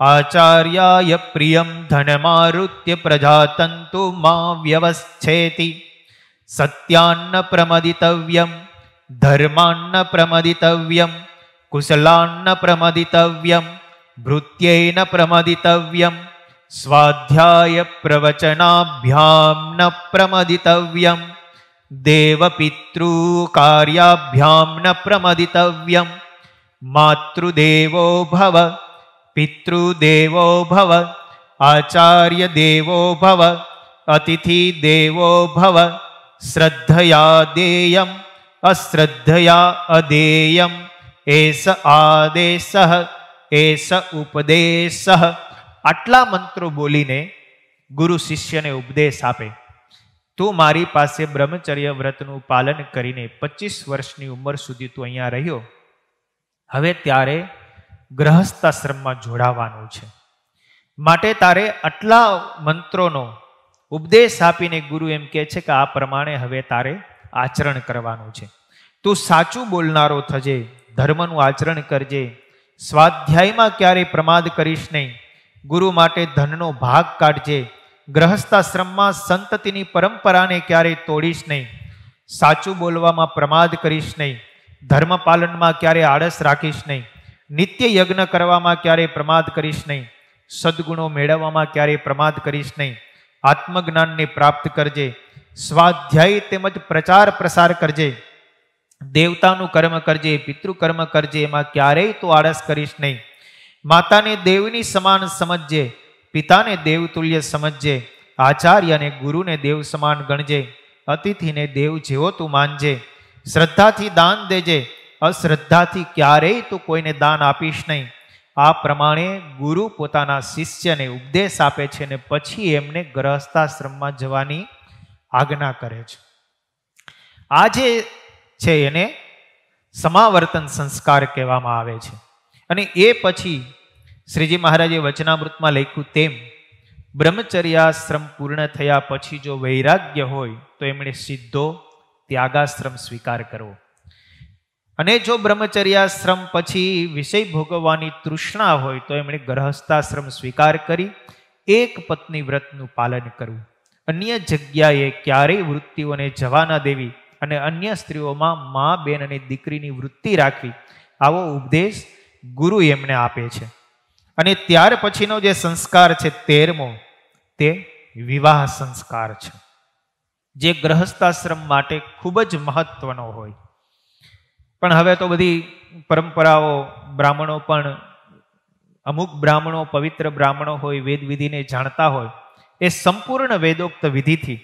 આચાર્યાય પ્રિયમ ધનમારુત્ય પ્રજાતંતુ મા વ્યવચ્છેતિ સત્યાન્ન પ્રમદિતવ્યમ ધર્માન્ન પ્રમદિતવ્યમ કુશલાન્ન પ્રમદિતવ્યમ ભૃત્યેન પ્રમદિતવ્યમ સ્વાધ્યાય પ્રવચનાભ્યામ ન પ્રમદિતવ્યમ દેવપિતૃ કાર્યાભ્યામ ન પ્રમદિતવ્યમ માતૃદેવો ભવ પિતૃદેવો ભવ આચાર્ય દેવો ભવ અતિથિ દેવો ભવ શ્રદ્ધયા દેયમ અશ્રદ્ધયા અદેયમ એસ આદેશ એસ ઉપદેશ. આટલા મંત્રો બોલીને ગુરુ શિષ્યને ઉપદેશ આપે. તું મારી પાસે બ્રહ્મચર્ય વ્રતનું પાલન કરીને 25 વર્ષની ઉંમર સુધી તું અહીંયા રહ્યો, હવે ત્યારે ગ્રહસ્થાશ્રમમાં જોડાવાનું છે, માટે તારે આટલા મંત્રોનો ઉપદેશ આપીને ગુરુ એમ કહે છે કે આ પ્રમાણે હવે તારે આચરણ કરવાનું છે. તું સાચું બોલનારો થજે, ધર્મનું આચરણ કરજે, સ્વાધ્યાયમાં ક્યારેય પ્રમાદ કરીશ નહીં, ગુરુ માટે ધનનો ભાગ કાઢજે, ગ્રહસ્થાશ્રમમાં સંતતિની પરંપરાને ક્યારેય તોડીશ નહીં, સાચું બોલવામાં પ્રમાદ કરીશ નહીં, ધર્મ પાલનમાં ક્યારેય આળસ રાખીશ નહીં, નિત્ય યજ્ઞ કરવામાં ક્યારેય પ્રમાદ કરીશ નહીં, સદગુણો મેળવવામાં ક્યારેય પ્રમાદ કરીશ નહીં, આત્મજ્ઞાનને પ્રાપ્ત કરજે, સ્વાધ્યાય તેમજ પ્રચાર પ્રસાર કરજે, દેવતાનું કર્મ કરજે, પિતૃકર્મ કરજે, એમાં ક્યારેય તો આળસ કરીશ નહીં, માતાને દેવની સમાન સમજજે, પિતાને દેવતુલ્ય સમજજે, આચાર્યને ગુરુને દેવ સમાન ગણજે, અતિથિને દેવ જેવો તું માનજે, શ્રદ્ધાથી દાન દેજે, અશ્રદ્ધાથી ક્યારેય તું કોઈને દાન આપીશ નહીં. આ પ્રમાણે ગુરુ પોતાના શિષ્યને ઉપદેશ આપે છે અને પછી એમને ગ્રહસ્થાશ્રમમાં જવાની આજ્ઞા કરે છે. આ જે છે એને સમાવર્તન સંસ્કાર કહેવામાં આવે છે. અને એ પછી શ્રીજી મહારાજે વચનામૃતમાં લખ્યું તેમ બ્રહ્મચર્યાશ્રમ પૂર્ણ થયા પછી જો વૈરાગ્ય હોય તો એમણે સીધો ત્યાગાશ્રમ સ્વીકાર કરવો, અને જો બ્રહ્મચર્યાશ્રમ પછી વિષય ભોગવવાની તૃષ્ણા હોય તો એમણે ગ્રહસ્થાશ્રમ સ્વીકાર કરી એક પત્ની વ્રતનું પાલન કરવું, અન્ય જગ્યાએ ક્યારેય વૃત્તિઓને જવા ન દેવી અને અન્ય સ્ત્રીઓમાં મા બેન અને દીકરીની વૃત્તિ રાખવી, આવો ઉપદેશ ગુરુ એમને આપે છે. અને ત્યાર પછીનો જે સંસ્કાર છે 13મો તે વિવાહ સંસ્કાર છે, જે ગ્રહસ્થાશ્રમ માટે ખૂબ જ મહત્વનો હોય. પણ હવે તો બધી પરંપરાઓ બ્રાહ્મણો પણ અમુક બ્રાહ્મણો, પવિત્ર બ્રાહ્મણો હોય, વેદ વિધિને જાણતા હોય, એ સંપૂર્ણ વેદોક્ત વિધિથી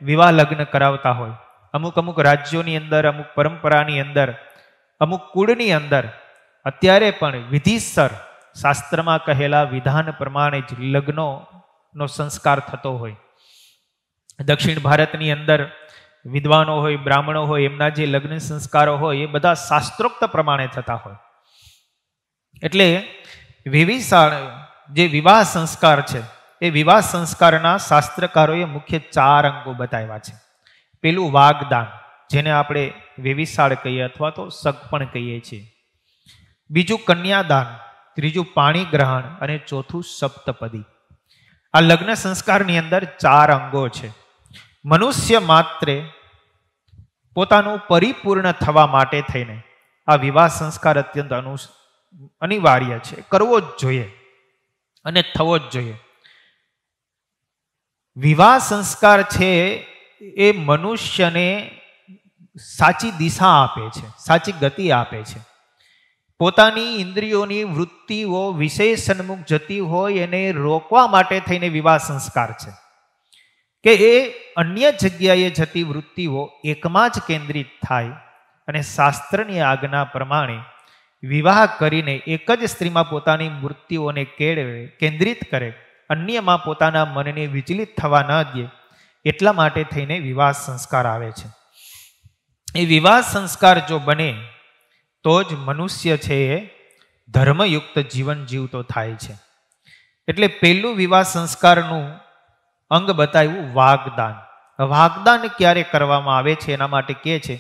વિવાહ લગ્ન કરાવતા હોય. અમુક અમુક રાજ્યોની અંદર, અમુક પરંપરાની અંદર, અમુક કુળની અંદર અત્યારે પણ વિધિસર શાસ્ત્રમાં કહેલા વિધાન પ્રમાણે જ લગ્નનો સંસ્કાર થતો હોય. દક્ષિણ ભારતની અંદર વિદ્વાનો હોય, બ્રાહ્મણો હોય, એમના જે લગ્ન સંસ્કારો હોય એ બધા શાસ્ત્રોક્ત પ્રમાણે થતા હોય. એટલે જે વિવાહ સંસ્કાર છે એ વિવાહ સંસ્કારના શાસ્ત્રકારોએ મુખ્ય 4 અંગો બતાવ્યા છે. પેલું વાગદાન, જેને આપણે વેવિશાળ કહીએ અથવા તો સગપણ કહીએ છીએ. બીજું કન્યાદાન, ત્રીજું પાણી ગ્રહણ અને ચોથું સપ્તપદી. આ લગ્ન સંસ્કારની અંદર 4 અંગો છે. મનુષ્ય માત્રે પોતાનું પરિપૂર્ણ થવા માટે થઈને આ વિવાહ સંસ્કાર અત્યંત અનિવાર્ય છે, કરવો જ જોઈએ અને થવો જ જોઈએ. વિવાહ સંસ્કાર છે એ મનુષ્યને સાચી દિશા આપે છે, સાચી ગતિ આપે છે. પોતાની ઇન્દ્રિયોની વૃત્તિઓ વિષય સન્મુખ જતી હોય એને રોકવા માટે થઈને વિવાહ સંસ્કાર છે કે એ અન્ય જગ્યાએ જતી વૃત્તિઓ એકમાં જ કેન્દ્રિત થાય અને શાસ્ત્રની આજ્ઞા પ્રમાણે વિવાહ કરીને એક જ સ્ત્રીમાં પોતાની વૃત્તિઓને કેન્દ્રિત કરે, અન્યમાં પોતાના મનને વિચલિત થવા ન દે, એટલા માટે થઈને વિવાહ સંસ્કાર આવે છે. એ વિવાહ સંસ્કાર જો બને તો જ મનુષ્ય છે એ ધર્મયુક્ત જીવન જીવતો થાય છે. એટલે પહેલું વિવાહ સંસ્કારનું અંગ બતાવ્યું વાગદાન. વાગદાન ક્યારે કરવામાં આવે છે એના માટે કહે છે,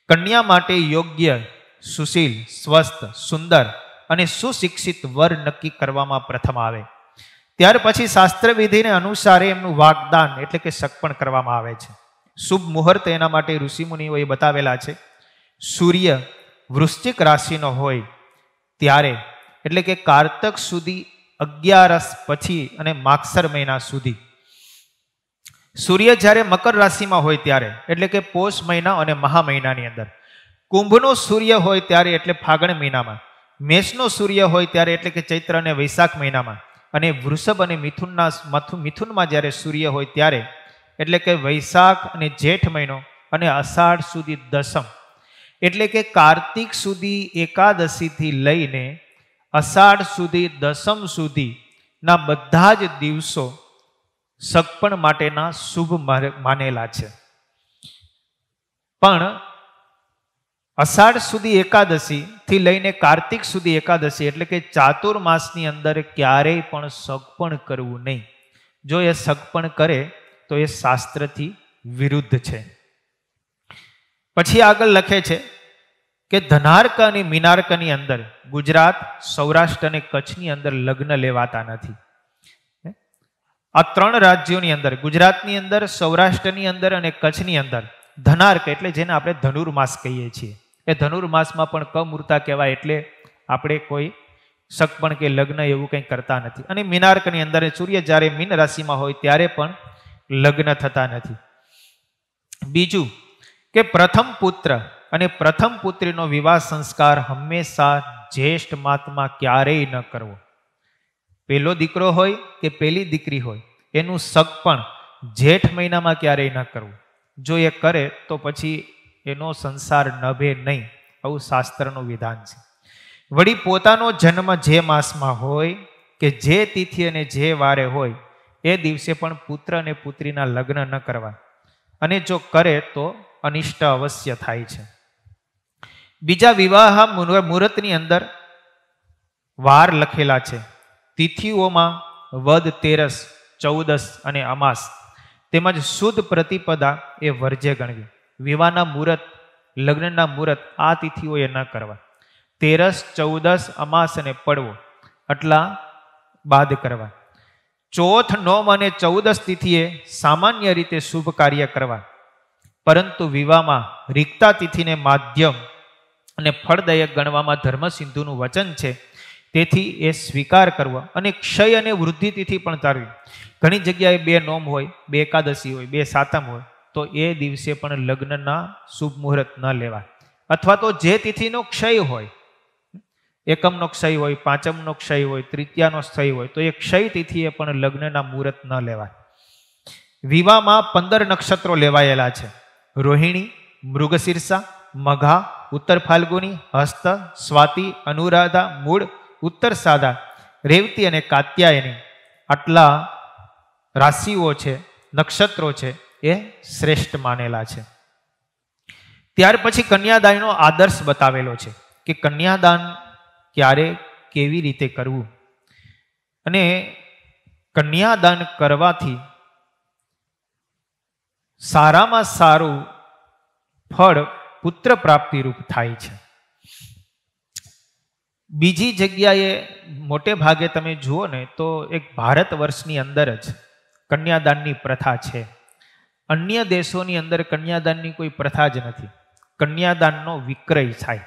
કન્યા માટે યોગ્ય, સુશીલ, સ્વસ્થ, સુંદર અને સુશિક્ષિત વર નક્કી કરવામાં પ્રથમ આવે. ત્યાર પછી શાસ્ત્ર વિધિને અનુસારે એમનું વાગદાન એટલે કે સગપણ કરવામાં આવે છે. શુભ મુહૂર્ત એના માટે ઋષિમુનિઓએ બતાવેલા છે. સૂર્ય વૃશ્ચિક રાશિનો હોય ત્યારે, એટલે કે કારતક સુધી 11 પછી અને માગસર મહિના સુધી. સૂર્ય જ્યારે મકર રાશિમાં હોય ત્યારે, એટલે કે પોષ મહિના અને મહા મહિનાની અંદર. કુંભનો સૂર્ય હોય ત્યારે, એટલે ફાગણ મહિનામાં. મેષનો સૂર્ય હોય ત્યારે, એટલે કે ચૈત્ર અને વૈશાખ મહિનામાં. અને વૃષભ અને મિથુનમાં જ્યારે સૂર્ય હોય ત્યારે, એટલે કે વૈશાખ અને જેઠ મહિનો અને અષાઢ સુધી દસમ. એટલે કે કાર્તિક સુધી એકાદશીથી લઈને અષાઢ સુધી દસમ સુધીના બધા જ દિવસો સગપણ માટેના શુભ માનેલા છે. પણ અષાઢ સુધી એકાદશી થી લઈને કાર્તિક સુધી એકાદશી, એટલે કે ચાતુર્માસની અંદર ક્યારેય પણ સગપણ કરવું નહીં. જો એ સગપણ કરે તો એ શાસ્ત્રથી વિરુદ્ધ છે. પછી આગળ લખે છે કે ધનાર્ક અને મીનાર્કની અંદર, ગુજરાત, સૌરાષ્ટ્ર અને કચ્છની અંદર લગ્ન લેવાતા નથી. આ 3 રાજ્યોની અંદર, ગુજરાતની અંદર, સૌરાષ્ટ્રની અંદર અને કચ્છની અંદર ધનાર્ક એટલે જેને આપણે ધનુર્માસ કહીએ છીએ, એ ધનુર્માસમાં પણ કમૂર્તા કહેવાય, એટલે આપણે કોઈ સગપણ કે લગ્ન એવું કંઈ કરતા નથી. અને મીનાર્કની અંદર સૂર્ય જ્યારે મીન રાશિમાં હોય ત્યારે પણ લગ્ન થતા નથી. બીજું કે પ્રથમ પુત્ર અને પ્રથમ પુત્રીનો વિવાહ સંસ્કાર હંમેશા જ્યેષ્ઠ માસમાં ક્યારેય ન કરવો. પહેલો દીકરો હોય કે પહેલી દીકરી હોય, એનું સગપણ જેઠ મહિનામાં ક્યારેય ન કરવું. જો એ કરે તો પછી એનો સંસાર નભે નહીં, આવું શાસ્ત્રનું વિધાન છે. વળી પોતાનો જન્મ જે માસમાં હોય કે જે તિથિ અને જે વારે હોય એ દિવસે પણ પુત્ર અને પુત્રીના લગ્ન ન કરવા, અને જો કરે તો અનિષ્ટ અવશ્ય થાય છે. બીજા વિવાહ મુહૂર્તની અંદર વાર લખેલા છે. તિથિઓમાં વદ, તેરસ, ચૌદસ અને અમાસ તેમજ શુદ્ધ પ્રતિપદા એ વર્જ્ય ગણવી. વિવાહના મુહૂર્ત, લગ્નના મુહૂર્ત આ તિથિઓએ ન કરવા. તેરસ, ચૌદસ, અમાસ અને પડવો આટલા બાદ કરવા. ચોથ, નોમ અને ચૌદસ તિથિએ સામાન્ય રીતે શુભ કાર્ય કરવા, પરંતુ વિવાહમાં રિક્તા તિથિને માધ્યમ અને ફળદાયક ગણવામાં ધર્મસિંધુનું વચન છે, તેથી એ સ્વીકાર કરવો. અને ક્ષય અને વૃદ્ધિ તિથિ પણ તારવી. ઘણી જગ્યાએ 2 નોમ હોય, 2 એકાદશી હોય, 2 સાતમ હોય, તો એ દિવસે પણ લગ્નના શુભ મુહૂર્ત ન લેવા. અથવા તો જે તિથિનો ક્ષય હોય એકમનો ક્ષય હોય, પાંચમનો ક્ષય હોય, તૃતીયાનો ક્ષય હોય તો એ ક્ષય તિથિએ પણ લગ્નના મુહૂર્ત ન લેવાય. વિવાહમાં 15 નક્ષત્રો લેવાયેલા છે: રોહિણી, મૃગશીર્ષા, મઘા, ઉત્તર ફાલ્ગુની, હસ્ત, સ્વાતિ, અનુરાધા, મૂળ, ઉત્તરસાદા, રેવતી અને કાત્યાયની. આટલા રાશિઓ છે, નક્ષત્રો છે, એ શ્રેષ્ઠ માનેલા છે. ત્યાર પછી કન્યાદાનનો આદર્શ બતાવેલો છે કે કન્યાદાન ક્યારે કેવી રીતે કરવું, અને કન્યાદાન કરવાથી સારામાં સારું ફળ પુત્ર પ્રાપ્તિ રૂપ થાય છે. બીજી જગ્યાએ મોટે ભાગે તમે જુઓ ને તો એક ભારત વર્ષની અંદર જ કન્યાદાનની પ્રથા છે. અન્ય દેશોની અંદર કન્યાદાનની કોઈ પ્રથા જ નથી. કન્યાદાનનો વિક્રય થાય.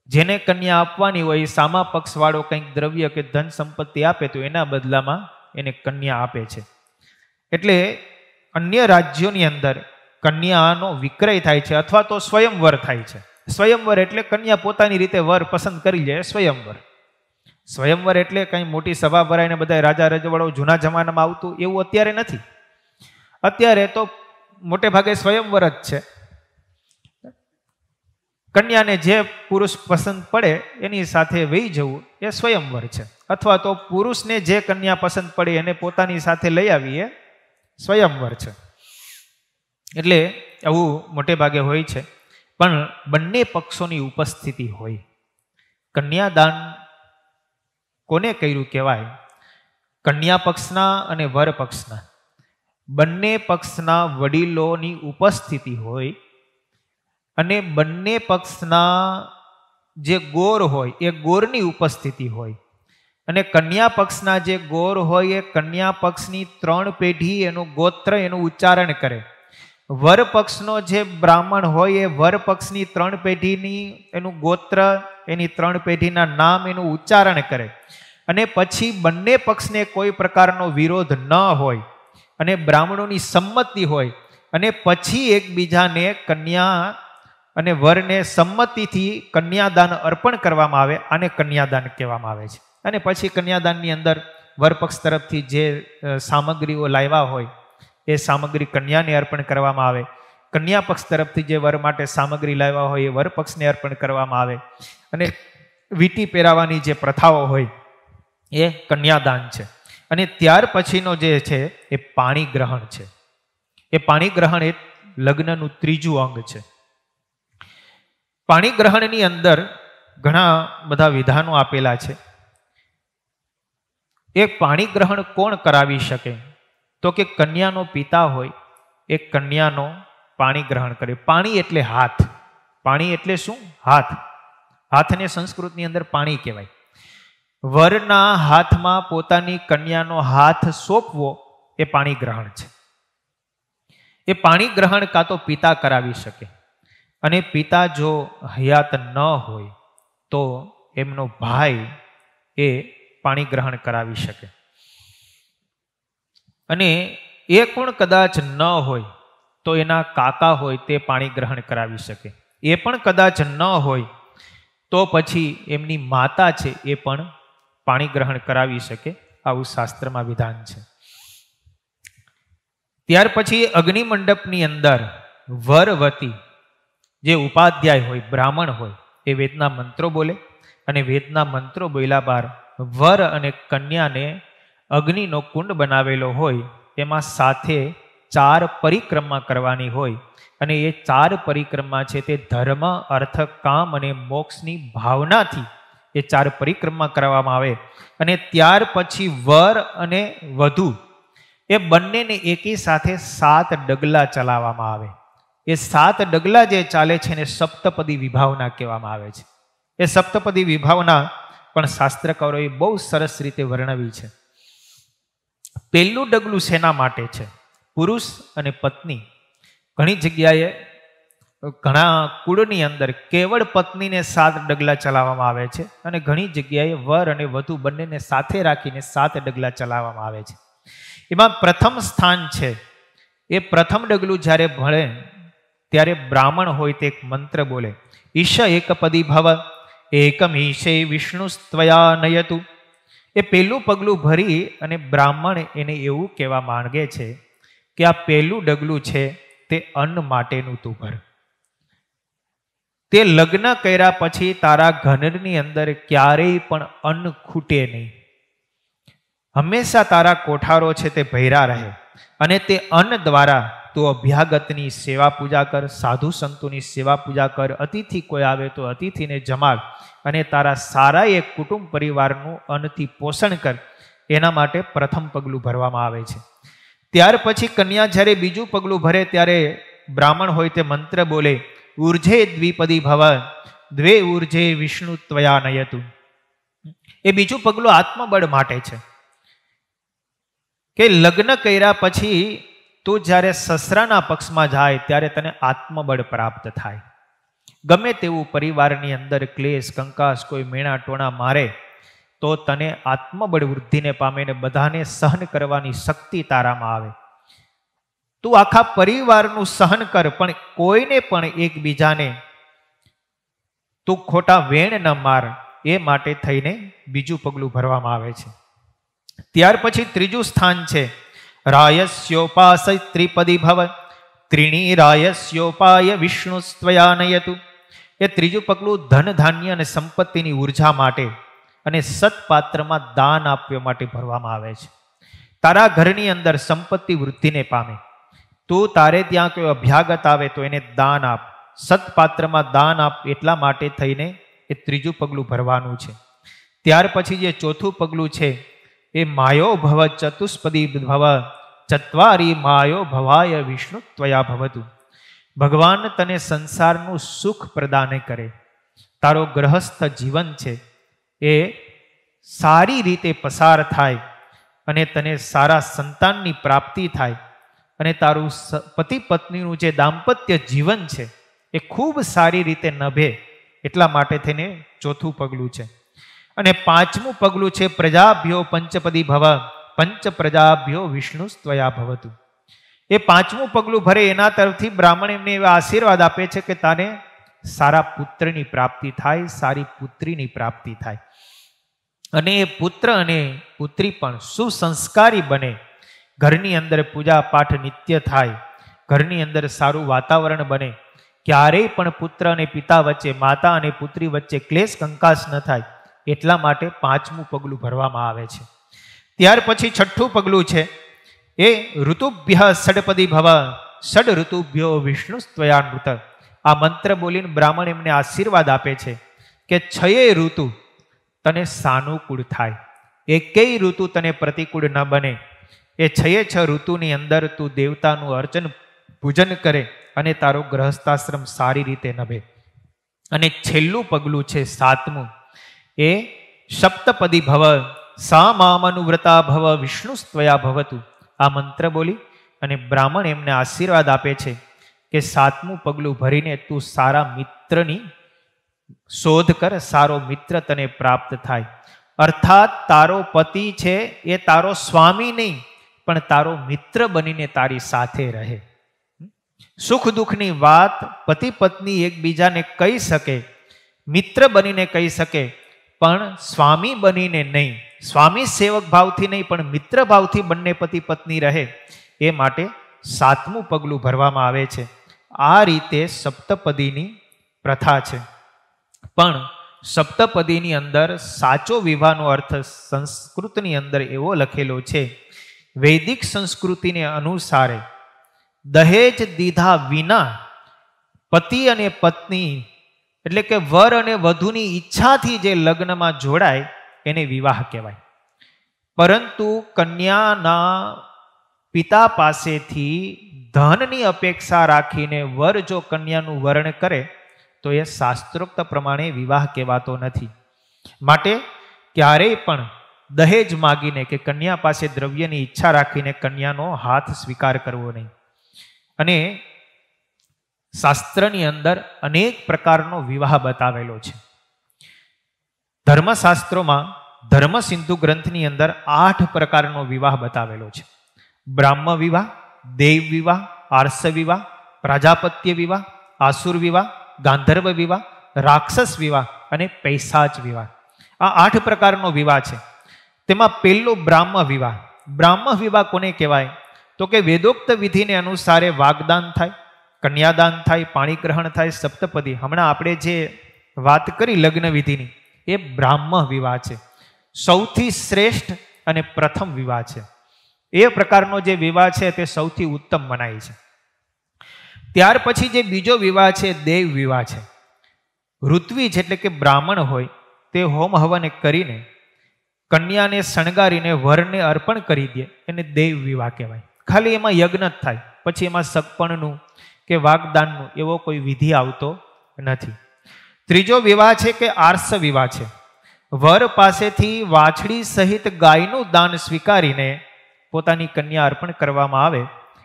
જેને કન્યા આપવાની હોય એ સામા પક્ષવાળો કંઈક દ્રવ્ય કે ધન સંપત્તિ આપે તો એના બદલામાં એને કન્યા આપે છે. એટલે અન્ય રાજ્યોની અંદર કન્યાનો વિક્રય થાય છે અથવા તો સ્વયંવર થાય છે. સ્વયંવર એટલે કન્યા પોતાની રીતે વર પસંદ કરી લે, સ્વયંવર. સ્વયંવર એટલે કંઈ મોટી સભા ભરાઈને બધા રાજા રજવાડો જૂના જમાનામાં આવતું એવું અત્યારે નથી. અત્યારે તો મોટે ભાગે સ્વયંવર જ છે. કન્યાને જે પુરુષ પસંદ પડે એની સાથે વહી જવું એ સ્વયંવર છે, અથવા તો પુરુષને જે કન્યા પસંદ પડે એને પોતાની સાથે લઈ આવી એ સ્વયંવર છે. એટલે આવું મોટે ભાગે હોય છે, પણ બંને પક્ષોની ઉપસ્થિતિ હોય. કન્યાદાન કોને કર્યું કહેવાય? કન્યા પક્ષના અને વર પક્ષના બંને પક્ષના વડીલોની ઉપસ્થિતિ હોય અને બંને પક્ષના જે ગોર હોય એ ગોરની ઉપસ્થિતિ હોય, અને કન્યા પક્ષના જે ગોર હોય એ કન્યા પક્ષની 3 પેઢી એનું ગોત્ર એનું ઉચ્ચારણ કરે. વર પક્ષનો જે બ્રાહ્મણ હોય એ વર પક્ષની 3 પેઢીની એનું ગોત્ર, એની 3 પેઢીના નામ એનું ઉચ્ચારણ કરે, અને પછી બંને પક્ષને કોઈ પ્રકારનો વિરોધ ન હોય અને બ્રાહ્મણોની સંમતિ હોય, અને પછી એકબીજાને કન્યા અને વરને સંમતિથી કન્યાદાન અર્પણ કરવામાં આવે. આને કન્યાદાન કહેવામાં આવે છે. અને પછી કન્યાદાનની અંદર વરપક્ષ તરફથી જે સામગ્રીઓ લાવ્યા હોય એ સામગ્રી કન્યાને અર્પણ કરવામાં આવે. કન્યા પક્ષ તરફથી જે વર માટે સામગ્રી લાવ્યા હોય એ વરપક્ષને અર્પણ કરવામાં આવે. અને વીંટી પહેરાવાની જે પ્રથાઓ હોય એ કન્યાદાન છે. અને ત્યાર પછીનો જે છે એ પાણી ગ્રહણ છે. એ પાણી ગ્રહણ એ લગ્નનું 3જું અંગ છે. પાણી ગ્રહણની અંદર ઘણા બધા વિધાનો આપેલા છે. એ પાણી ગ્રહણ કોણ કરાવી શકે? તો કે કન્યાનો પિતા હોય એ કન્યાનો પાણી ગ્રહણ કરે. પાણી એટલે હાથ. પાણી એટલે શું? હાથ. હાથને સંસ્કૃતની અંદર પાણી કહેવાય. વરના હાથમાં પોતાની કન્યાનો હાથ સોંપવો એ પાણી ગ્રહણ છે. એ પાણી ગ્રહણ કાં તો પિતા કરાવી શકે, અને પિતા જો હયાત ન હોય તો એમનો ભાઈ એ પાણી ગ્રહણ કરાવી શકે. અને એ પણ કદાચ ન હોય તો એના કાકા હોય તે પાણી ગ્રહણ કરાવી શકે. એ પણ કદાચ ન હોય તો પછી એમની માતા છે એ પણ પાણી ગ્રહણ કરાવી શકે. આવું શાસ્ત્રમાં વિધાન છે. ત્યાર પછી અગ્નિ મંડપની અંદર વરવતી જે ઉપાધ્યાય હોય, બ્રાહ્મણ હોય, એ વેદના મંત્રો બોલે, અને વેદના મંત્રો બોલ્યા બાદ વર અને કન્યાને અગ્નિનો કુંડ બનાવેલો હોય એમાં સાથે 4 પરિક્રમા કરવાની હોય, અને એ 4 પરિક્રમા છે તે ધર્મ, અર્થ, કામ અને મોક્ષની ભાવનાથી એ 4 પરિક્રમા કરવામાં આવે. અને ત્યાર પછી વર અને વધુ એ બંનેને એકી સાથે 7 ડગલા ચલાવવામાં આવે. એ 7 ડગલા જે ચાલે છે એને સપ્તપદી વિભાવના કહેવામાં આવે છે. એ સપ્તપદી વિભાવના પણ શાસ્ત્રકારોએ બહુ સરસ રીતે વર્ણવી છે. પહેલું ડગલું શેના માટે છે? પુરુષ અને પત્ની. ઘણી જગ્યાએ ઘણા કુળની અંદર કેવળ પત્નીને 7 ડગલા ચલાવવામાં આવે છે, અને ઘણી જગ્યાએ વર અને વધુ બંનેને સાથે રાખીને 7 ડગલા ચલાવવામાં આવે છે. એમાં પ્રથમ સ્થાન છે એ પ્રથમ ડગલું જ્યારે ભળે ત્યારે બ્રાહ્મણ હોય તે એક મંત્ર બોલે, ઈશ એકપદી ભવ એકમીશે વિષ્ણુસ્ત્વયા નયતુ. એ પહેલું પગલું ભરી અને બ્રાહ્મણ એને એવું કહેવા માંગે છે કે આ પહેલું ડગલું છે તે અન્ન માટેનું તું ભર. તે લગ્ન કર્યા પછી તારા ઘરની અંદર ક્યારેય પણ અન્ન ખૂટે નહીં. હંમેશા તારા કોઠારો છે તે ભર્યા રહે અને તે અન્ન દ્વારા તું અભ્યાગતની સેવા પૂજા કર, સાધુ સંતોની સેવા પૂજા કર, અતિથિ કોઈ આવે તો અતિથિને જમાડ અને તારા સારા એક કુટુંબ પરિવારનું અન્નથી પોષણ કર. એના માટે પ્રથમ પગલું ભરવામાં આવે છે. ત્યાર પછી કન્યા જ્યારે બીજું પગલું ભરે ત્યારે બ્રાહ્મણ હોય તે મંત્ર બોલે, ઉર્જે દ્વિપદી ભવ દ્વે ઉર્જે વિષ્ણુ ત્વયા નયતુ. એ બીજું પગલું આત્મબળ માટે છે કે લગ્ન કર્યા પછી તું જ્યારે સસરાના પક્ષમાં જાય ત્યારે તને આત્મબળ પ્રાપ્ત થાય. ગમે તેવું પરિવારની અંદર ક્લેશ કંકાસ કોઈ મેણા ટોણા મારે તો તને આત્મબળ વૃદ્ધિને પામે ને બધાને સહન કરવાની શક્તિ તારામાં આવે. તું આખા પરિવારનું સહન કર પણ કોઈને પણ એકબીજાને તું ખોટા વેણ ન માર. એ માટે થઈને બીજું પગલું ભરવામાં આવે છે. ત્યાર પછી ત્રીજું સ્થાન છે રાયસ્યોપાસય ત્રિપદી ભવ ત્રીણી રાયસ્યોપાય વિષ્ણુસ્ત્વયા નયતુ. એ ત્રીજું પગલું ધન ધાન્ય અને સંપત્તિની ઉર્જા માટે અને સત્પાત્રમાં દાન આપવા માટે ભરવામાં આવે છે. તારા ઘરની અંદર સંપત્તિ વૃદ્ધિને પામે. તું તારે ત્યાં કોઈ અભ્યાગત આવે તો એને દાન આપ, સત્પાત્રમાં દાન આપ. એટલા માટે થઈને એ ત્રીજું પગલું ભરવાનું છે. ત્યાર પછી જે ચોથું પગલું છે એ માયો ભવ ચતુષ્પદી ભવ ચત્વારી માયો ભવાય વિષ્ણુ ત્વયા ભવતુ. ભગવાન તને સંસારનું સુખ પ્રદાન કરે. તારો ગ્રહસ્થ જીવન છે એ સારી રીતે પસાર થાય અને તને સારા સંતાનની પ્રાપ્તિ થાય અને તારું પતિ પત્નીનું જે દાંપત્ય જીવન છે એ ખૂબ સારી રીતે નભે. એટલા માટે થઈને ચોથું પગલું છે. અને પાંચમું પગલું છે પ્રજાભ્યો પંચપદી ભવ પંચ પ્રજાભ્યો વિષ્ણુસ્ત્વયા ભવતુ. એ પાંચમું પગલું ભરે એના તરફથી બ્રાહ્મણ એમને એવા આશીર્વાદ આપે છે કે તાને સારા પુત્રની પ્રાપ્તિ થાય, સારી પુત્રીની પ્રાપ્તિ થાય અને એ પુત્ર અને પુત્રી પણ સુસંસ્કારી બને. ઘરની અંદર પૂજા પાઠ નિત્ય થાય, ઘરની અંદર સારું વાતાવરણ બને, ક્યારેય પણ પુત્ર અને પિતા વચ્ચે, માતા અને પુત્રી વચ્ચે ક્લેશ કંકાસ ન થાય. એટલા માટે પાંચમું પગલું ભરવામાં આવે છે. ત્યાર પછી છઠ્ઠું પગલું છે એ ઋતુભ્ય ષડપદી ભવ ષડ ઋતુભ્યો વિષ્ણુસ્ત્વયા નૃત. આ મંત્ર બોલીને બ્રાહ્મણ એમને આશીર્વાદ આપે છે કે છયે ઋતુ તને સાનુકૂળ થાય, એકેય ઋતુ તને પ્રતિકૂળ ન બને. એ છયે છ ઋતુની અંદર તું દેવતાનું અર્ચન પૂજન કરે અને તારો ગ્રહસ્થાશ્રમ સારી રીતે નભે. અને છેલ્લું પગલું છે સાતમું એ સપ્તપદી ભવ સા મામનુવ્રતા ભવ વિષ્ણુસ્ત્વયા ભવતુ. આ મંત્ર બોલી અને બ્રાહ્મણ એમને આશીર્વાદ આપે છે કે સાતમું પગલું ભરીને તું સારા મિત્રની શોધ કર, સારો મિત્ર તને પ્રાપ્ત થાય. અર્થાત તારો પતિ છે એ તારો સ્વામી નહીં પણ તારો મિત્ર બનીને તારી સાથે રહે. સુખ દુઃખની વાત પતિ પત્ની એકબીજાને કહી શકે, મિત્ર બનીને કહી શકે પણ સ્વામી બનીને નહીં, સ્વામી સેવક ભાવથી નહીં પણ મિત્ર ભાવથી બંને પતિ પત્ની રહે. એ માટે સાતમું પગલું ભરવામાં આવે છે. આ રીતે સપ્તપદીની પ્રથા છે. પણ સપ્તપદીની અંદર સાચો વિવાહનો અર્થ સંસ્કૃતની અંદર એવો લખેલો છે, વૈદિક સંસ્કૃતિને અનુસારે દહેજ દીધા વિના પતિ અને પત્ની એટલે કે વર અને વધુની ઈચ્છાથી જે લગ્નમાં જોડાય એને વિવાહ કહેવાય. પરંતુ કન્યાના પિતા પાસેથી ધનની અપેક્ષા રાખીને વર જો કન્યાનું વરણ કરે તો એ શાસ્ત્રોક્ત પ્રમાણે વિવાહ કહેવાતો નથી. માટે ક્યારેય પણ દહેજ માગીને કે કન્યા પાસે દ્રવ્યની ઈચ્છા રાખીને કન્યાનો હાથ સ્વીકાર કરવો નહીં. અને શાસ્ત્રની અંદર અનેક પ્રકારનો વિવાહ બતાવેલો છે. ધર્મશાસ્ત્રોમાં ધર્મ સિંધુ ગ્રંથની અંદર 8 પ્રકારનો વિવાહ બતાવેલો છે. બ્રાહ્મ વિવાહ, દેવ વિવાહ, આર્ષ વિવાહ, પ્રજાપત્ય વિવાહ, આસુર વિવાહ, ગાંધર્વ વિવાહ રાક્ષસ વિવાહ અને પૈશાચ વિવાહ. આ 8 પ્રકારનો વિવાહ છે. તેમાં પહેલો બ્રાહ્મ વિવાહ. બ્રાહ્મ વિવાહ કોને કહેવાય? તો કે વેદોક્ત વિધિને અનુસારે વાગદાન થાય, કન્યાદાન થાય, પાણી ગ્રહણ થાય, સપ્તપદી. હમણાં આપણે જે વાત કરી લગ્ન વિધિની, એ બ્રાહ્મ વિવાહ છે. સૌથી શ્રેષ્ઠ અને પ્રથમ વિવાહ છે. એ પ્રકારનો જે વિવાહ છે તે સૌથી ઉત્તમ મનાય છે. ત્યાર પછી જે બીજો વિવાહ છે દેવ વિવાહ છે. ઋત્વિજ એટલે કે બ્રાહ્મણ હોય તે હોમ હવન કરીને કન્યાને શણગારીને વરને અર્પણ કરી દે એને દેવ વિવાહ કહેવાય. ખાલી એમાં યજ્ઞ જ થાય, પછી એમાં સગપણનું કે વાગદાનનું એવો કોઈ વિધિ આવતો નથી. ત્રીજો વિવાહ છે કે આર્ષ વિવાહ છે. વર પાસેથી વાછડી સહિત ગાયનું દાન સ્વીકારીને પોતાની કન્યા અર્પણ કરવામાં આવે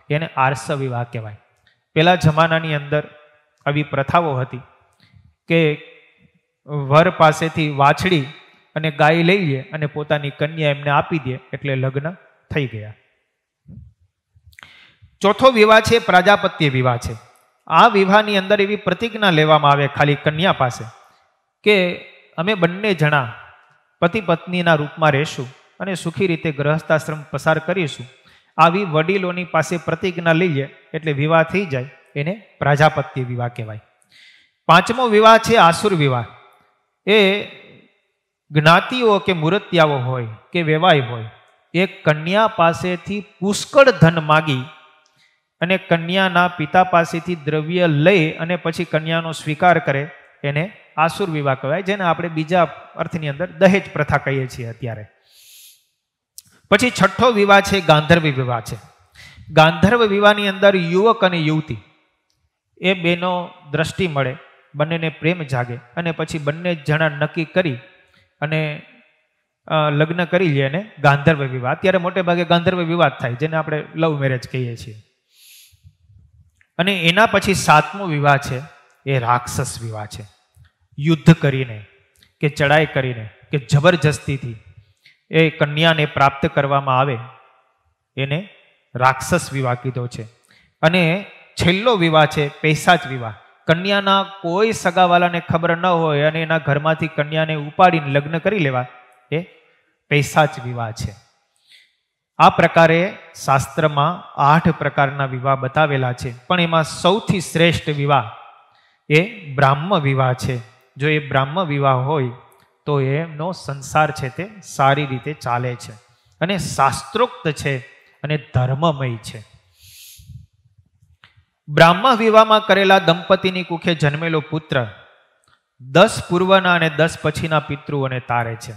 એને આર્ષ વિવાહ કહેવાય. પેલા જમાનાની અંદર આવી પ્રથાઓ હતી કે વર પાસેથી વાછડી અને ગાય લઈ લે અને પોતાની કન્યા એમને આપી દે એટલે લગ્ન થઈ ગયા. ચોથો વિવાહ છે પ્રજાપત્ય વિવાહ છે. આ વિવાહની અંદર એવી પ્રતિજ્ઞા લેવામાં આવે ખાલી કન્યા પાસે કે અમે બંને જણા પતિ પત્નીના રૂપમાં રહેશું અને સુખી રીતે ગૃહસ્થાશ્રમ પસાર કરીશું. આવી વડીલોની પાસે પ્રતિજ્ઞા લઈએ એટલે વિવાહ થઈ જાય, એને પ્રજાપત્ય વિવાહ કહેવાય. પાંચમો વિવાહ છે આસુર વિવાહ. એ જ્ઞાતિઓ કે મૂર્તિયાઓ હોય કે વેવાય હોય એ કન્યા પાસેથી પુષ્કળ ધન માગી અને કન્યાના પિતા પાસેથી દ્રવ્ય લઈ અને પછી કન્યાનો સ્વીકાર કરે એને આસુર વિવાહ કહેવાય, જેને આપણે બીજા અર્થની અંદર દહેજ પ્રથા કહીએ છીએ અત્યારે. પછી છઠ્ઠો વિવાહ છે ગાંધર્વ વિવાહ છે. ગાંધર્વ વિવાહની અંદર યુવક અને યુવતી એ બેનો દ્રષ્ટિ મળે, બંનેને પ્રેમ જાગે અને પછી બંને જણા નક્કી કરી અને લગ્ન કરી લે અને ગાંધર્વ વિવાહ. અત્યારે મોટે ભાગે ગાંધર્વ વિવાહ થાય, જેને આપણે લવ મેરેજ કહીએ છીએ. અને એના પછી સાતમો વિવાહ છે એ રાક્ષસ વિવાહ છે. યુદ્ધ કરીને કે ચડાઈ કરીને કે જબરજસ્તીથી એ કન્યાને પ્રાપ્ત કરવામાં આવે એને રાક્ષસ વિવાહ કીધો છે. અને છેલ્લો વિવાહ છે પૈશાચ વિવાહ. કન્યાના કોઈ સગાવાલાને ખબર ન હોય અને એના ઘરમાંથી કન્યાને ઉપાડીને લગ્ન કરી લેવા, એ પૈશાચ વિવાહ છે. આ પ્રકારે શાસ્ત્રમાં 8 પ્રકારના વિવાહ બતાવેલા છે, પણ એમાં સૌથી શ્રેષ્ઠ વિવાહ એ બ્રાહ્મ વિવાહ છે. જો એ બ્રાહ્મ વિવાહ હોય તો એમનો સંસાર છે તે સારી રીતે ચાલે છે અને શાસ્ત્રોક્ત છે અને ધર્મમય છે. બ્રાહ્મ વિવાહમાં કરેલા દંપતીની કુખે જન્મેલો પુત્ર 10 પૂર્વના અને 10 પછીના પિતૃઓને તારે છે.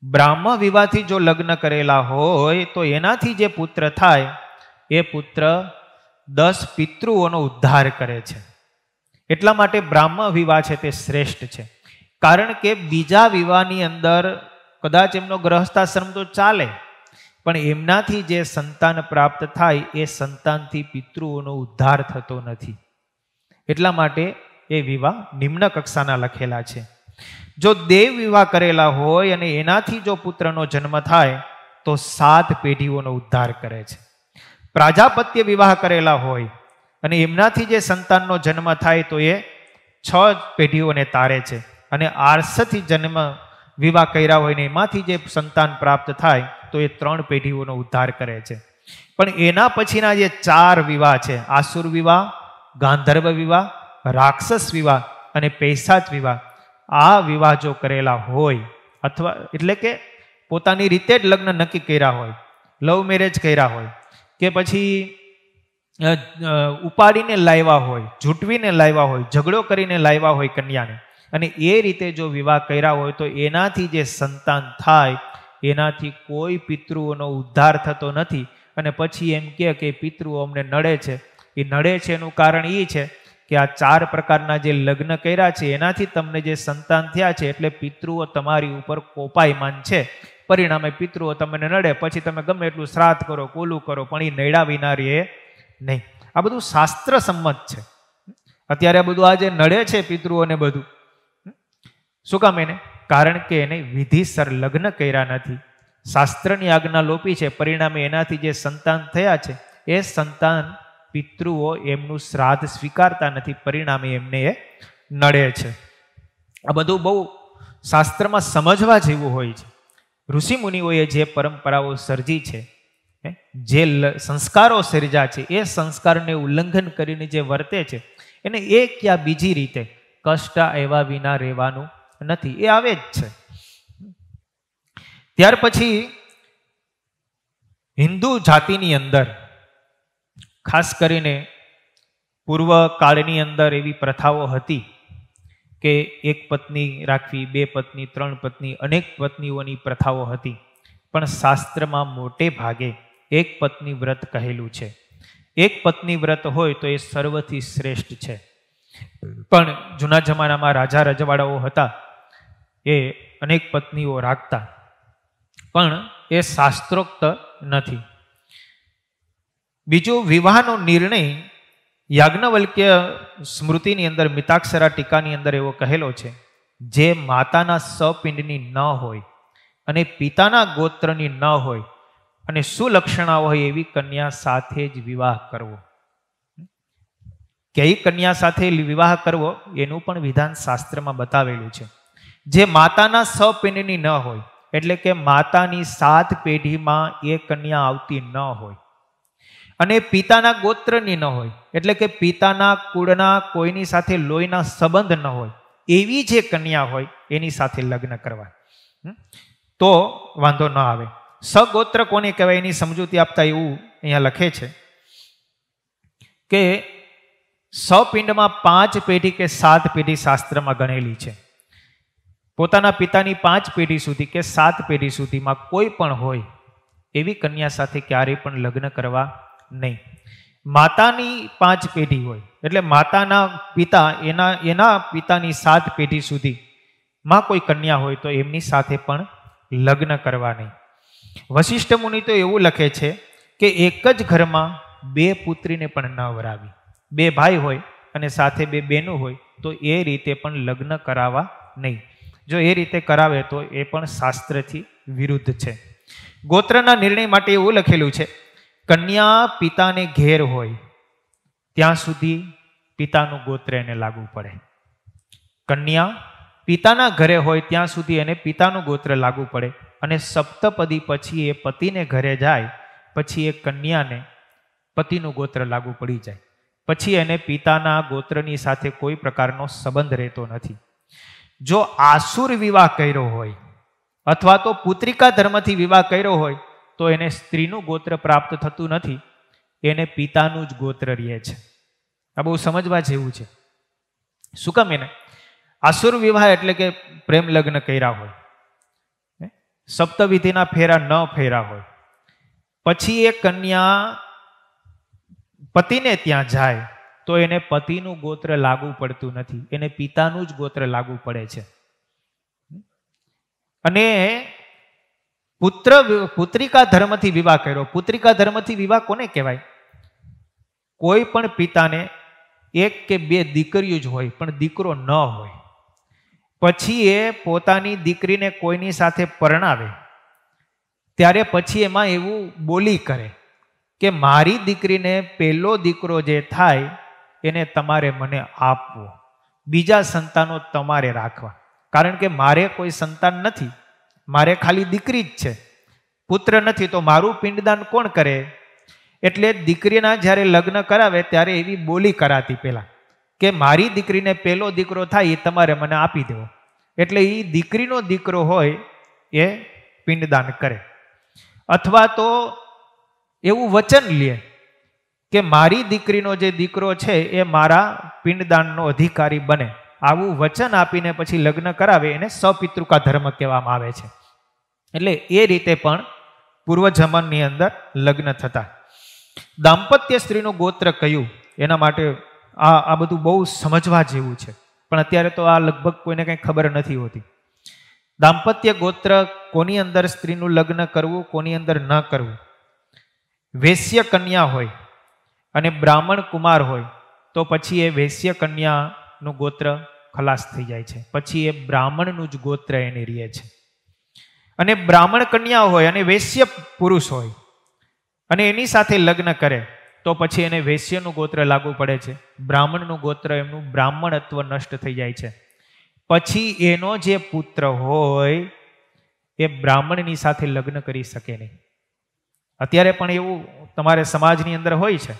બ્રાહ્મ વિવાહથી જો લગ્ન કરેલા હોય તો એનાથી જે પુત્ર થાય એ પુત્ર 10 પિતૃઓનો ઉદ્ધાર કરે છે. એટલા માટે બ્રાહ્મ વિવાહ છે તે શ્રેષ્ઠ છે. કારણ કે બીજા વિવાહની અંદર કદાચ એમનો ગ્રહસ્થાશ્રમ તો ચાલે, પણ એમનાથી જે સંતાન પ્રાપ્ત થાય એ સંતાનથી પિતૃઓનો ઉદ્ધાર થતો નથી. એટલા માટે એ વિવાહ નિમ્ન કક્ષાના લખેલા છે. જો દેવ વિવાહ કરેલા હોય અને એનાથી જો પુત્રનો જન્મ થાય તો 7 પેઢીઓનો ઉદ્ધાર કરે છે. પ્રજાપત્ય વિવાહ કરેલા હોય અને એમનાથી જે સંતાનનો જન્મ થાય તો એ 6 પેઢીઓને તારે છે. અને આર્ષથી જન્મ વિવાહ કર્યા હોય ને એમાંથી જે સંતાન પ્રાપ્ત થાય તો એ 3 પેઢીઓનો ઉદ્ધાર કરે છે. પણ એના પછીના જે 4 વિવાહ છે, આસુર વિવાહ, ગાંધર્વ વિવાહ, રાક્ષસ વિવાહ અને પૈશાચ વિવાહ, આ વિવાહ જો કરેલા હોય અથવા એટલે કે પોતાની રીતે જ લગ્ન નક્કી કર્યા હોય, લવ મેરેજ કર્યા હોય કે પછી ઉપાડીને લાવ્યા હોય, જૂટવીને લાવ્યા હોય, ઝઘડો કરીને લાવ્યા હોય કન્યાને, અને એ રીતે જો વિવાહ કર્યા હોય તો એનાથી જે સંતાન થાય એનાથી કોઈ પિતૃઓનો ઉદ્ધાર થતો નથી. અને પછી એમ કે પિતૃઓ અમને નડે છે. એ નડે છે એનું કારણ એ છે કે આ 4 પ્રકારના જે લગ્ન કર્યા છે એનાથી તમને જે સંતાન થયા છે એટલે પિતૃઓ તમારી ઉપર કોપાયમાન છે. પરિણામે પિતૃઓ તમને નડે, પછી તમે ગમે એટલું શ્રાદ્ધ કરો, કોલું કરો, પણ એ નડ્યા વિના રહે નહીં. આ બધું શાસ્ત્ર સંમત છે. અત્યારે આ બધું આજે નડે છે પિતૃઓને બધું, શું કામ? એને કારણ કે એને વિધિસર લગ્ન કર્યા નથી, શાસ્ત્રની આજ્ઞા લોપી છે. પરિણામે એનાથી જે સંતાન થયા છે એ સંતાન પિતૃઓ એમનું શ્રાદ્ધ સ્વીકારતા નથી, પરિણામે એમને એ નડે છે. આ બધું બહુ શાસ્ત્રમાં સમજવા જેવું હોય છે. ઋષિ મુનિઓએ જે પરંપરાઓ સર્જી છે, જે સંસ્કારો સર્જા છે, એ સંસ્કારને ઉલ્લંઘન કરીને જે વર્તે છે એને એક યા બીજી રીતે કષ્ટ આવ્યા વિના રહેવાનું નથી, એ આવે જ છે. ત્યાર પછી હિન્દુ જાતિની અંદર ખાસ કરીને પૂર્વ કાળની અંદર એવી પ્રથાઓ હતી કે એક પત્ની રાખવી, બે પત્ની, ત્રણ પત્ની, અનેક પત્નીઓની પ્રથાઓ હતી. પણ શાસ્ત્રમાં મોટે ભાગે એક પત્ની વ્રત કહેલું છે. એક પત્ની વ્રત હોય તો એ સર્વથી શ્રેષ્ઠ છે. પણ જૂના જમાનામાં રાજા રજવાડાઓ હતા, એ અનેક પત્નીઓ રાખતા, પણ એ શાસ્ત્રોક્ત નથી. બીજું, વિવાહનો નિર્ણય યાજ્ઞવલ્ક્ય સ્મૃતિની અંદર મિતાક્ષરા ટીકાની અંદર એવો કહેલો છે, જે માતાના સપિંડની ન હોય અને પિતાના ગોત્રની ન હોય અને સુલક્ષણા હોય એવી કન્યા સાથે જ વિવાહ કરવો. કઈ કન્યા સાથે વિવાહ કરવો એનું પણ વિધાન શાસ્ત્રમાં બતાવેલું છે. જે માતાના સપિંડની ન હોય, એટલે કે માતાની 7 પેઢીમાં એ કન્યા આવતી ન હોય, અને પિતાના ગોત્રની ન હોય, એટલે કે પિતાના કુળના કોઈની સાથે લોહીના સંબંધ ન હોય, એવી જે કન્યા હોય એની સાથે લગ્ન કરવા, તો વાંધો ન આવે. સગોત્ર કોને કહેવાય એની સમજૂતી આપતા એવું અહીંયા લખે છે કે સપિંડમાં 5 પેઢી કે 7 પેઢી શાસ્ત્રમાં ગણેલી છે. પોતાના પિતાની 5 પેઢી સુધી કે 7 પેઢી સુધીમાં કોઈ પણ હોય એવી કન્યા સાથે ક્યારેય પણ લગ્ન કરવા નહીં. માતાની 5 પેઢી હોય, એટલે માતાના પિતા એના પિતાની 7 પેઢી સુધીમાં કોઈ કન્યા હોય તો એમની સાથે પણ લગ્ન કરવા નહીં. વશિષ્ઠ મુનિ તો એવું લખે છે કે એક જ ઘરમાં 2 પુત્રીને પણ ન વરાવી. 2 ભાઈ હોય અને સાથે 2 બહેનો હોય તો એ રીતે પણ લગ્ન કરાવવા નહીં. જો એ રીતે કરાવે તો એ પણ શાસ્ત્રથી વિરુદ્ધ છે. ગોત્રના નિર્ણય માટે એવું લખેલું છે, કન્યા પિતાને ઘેર હોય ત્યાં સુધી પિતાનું ગોત્ર એને લાગુ પડે. કન્યા પિતાના ઘરે હોય ત્યાં સુધી એને પિતાનું ગોત્ર લાગુ પડે, અને સપ્તપદી પછી એ પતિને ઘરે જાય પછી એ કન્યાને પતિનું ગોત્ર લાગુ પડી જાય. પછી એને પિતાના ગોત્રની સાથે કોઈ પ્રકારનો સંબંધ રહેતો નથી. જો આસુર વિવાહ કર્યો હોય અથવા તો પુત્રિકા ધર્મથી વિવાહ કર્યો હોય તો એને સ્ત્રીનું ગોત્ર પ્રાપ્ત થતું નથી, એને પિતાનું જ ગોત્ર રહે છે. આ બહુ સમજવા જેવું છે. શું કામ? એને આસુર વિવાહ એટલે કે પ્રેમ લગ્ન કર્યા હોય, સપ્તવિધિના ફેરા ન ફેરા હોય, પછી એ કન્યા પતિને ત્યાં જાય તો એને પતિનું ગોત્ર લાગુ પડતું નથી, એને પિતાનું જ ગોત્ર લાગુ પડે છે. અને પુત્રિકા ધર્મથી વિવાહ કર્યો. પુત્રિકા ધર્મથી વિવાહ કોને કહેવાય? કોઈ પણ પિતાને 1 કે 2 દીકરીઓ જ હોય પણ દીકરો ન હોય, પછી એ પોતાની દીકરીને કોઈની સાથે પરણાવે ત્યારે પછી એમાં એવું બોલી કરે કે મારી દીકરીને પહેલો દીકરો જે થાય એને તમારે મને આપવો, બીજા સંતાનો તમારે રાખવા, કારણ કે મારે કોઈ સંતાન નથી, મારે ખાલી દીકરી જ છે, પુત્ર નથી, તો મારું પિંડદાન કોણ કરે? એટલે દીકરીના જ્યારે લગ્ન કરાવે ત્યારે એવી બોલી કરાતી પહેલા કે મારી દીકરીને પહેલો દીકરો થાય એ તમારે મને આપી દેવો. એટલે એ દીકરીનો દીકરો હોય એ પિંડદાન કરે. અથવા તો એવું વચન લે કે મારી દીકરીનો જે દીકરો છે એ મારા પિંડદાનનો અધિકારી બને. આવું વચન આપીને પછી લગ્ન કરાવે એને સપિતૃકા ધર્મ કહેવામાં આવે છે. એટલે એ રીતે પણ પૂર્વજન્મની અંદર લગ્ન થતા. દાંપત્ય સ્ત્રીનું ગોત્ર કયું, એના માટે આ બધું બહુ સમજવા જેવું છે, પણ અત્યારે તો આ લગભગ કોઈને કંઈ ખબર નથી હોતી. દાંપત્ય ગોત્ર કોની અંદર સ્ત્રીનું લગ્ન કરવું, કોની અંદર ન કરવું. વેશ્ય કન્યા હોય અને બ્રાહ્મણ કુમાર હોય તો પછી એ વેશ્ય કન્યાનું ગોત્ર ખલાસ થઈ જાય છે, પછી એ બ્રાહ્મણનું જ ગોત્ર એને રહે છે. અને બ્રાહ્મણ કન્યા હોય અને વેશ્ય પુરુષ હોય અને એની સાથે લગ્ન કરે તો પછી એને વૈશ્યનું ગોત્ર લાગુ પડે છે, બ્રાહ્મણનું ગોત્ર એમનું બ્રાહ્મણત્વ નષ્ટ થઈ જાય છે. પછી એનો જે પુત્ર હોય એ બ્રાહ્મણની સાથે લગ્ન કરી શકે નહીં. અત્યારે પણ એવું તમારે સમાજની અંદર હોય છે,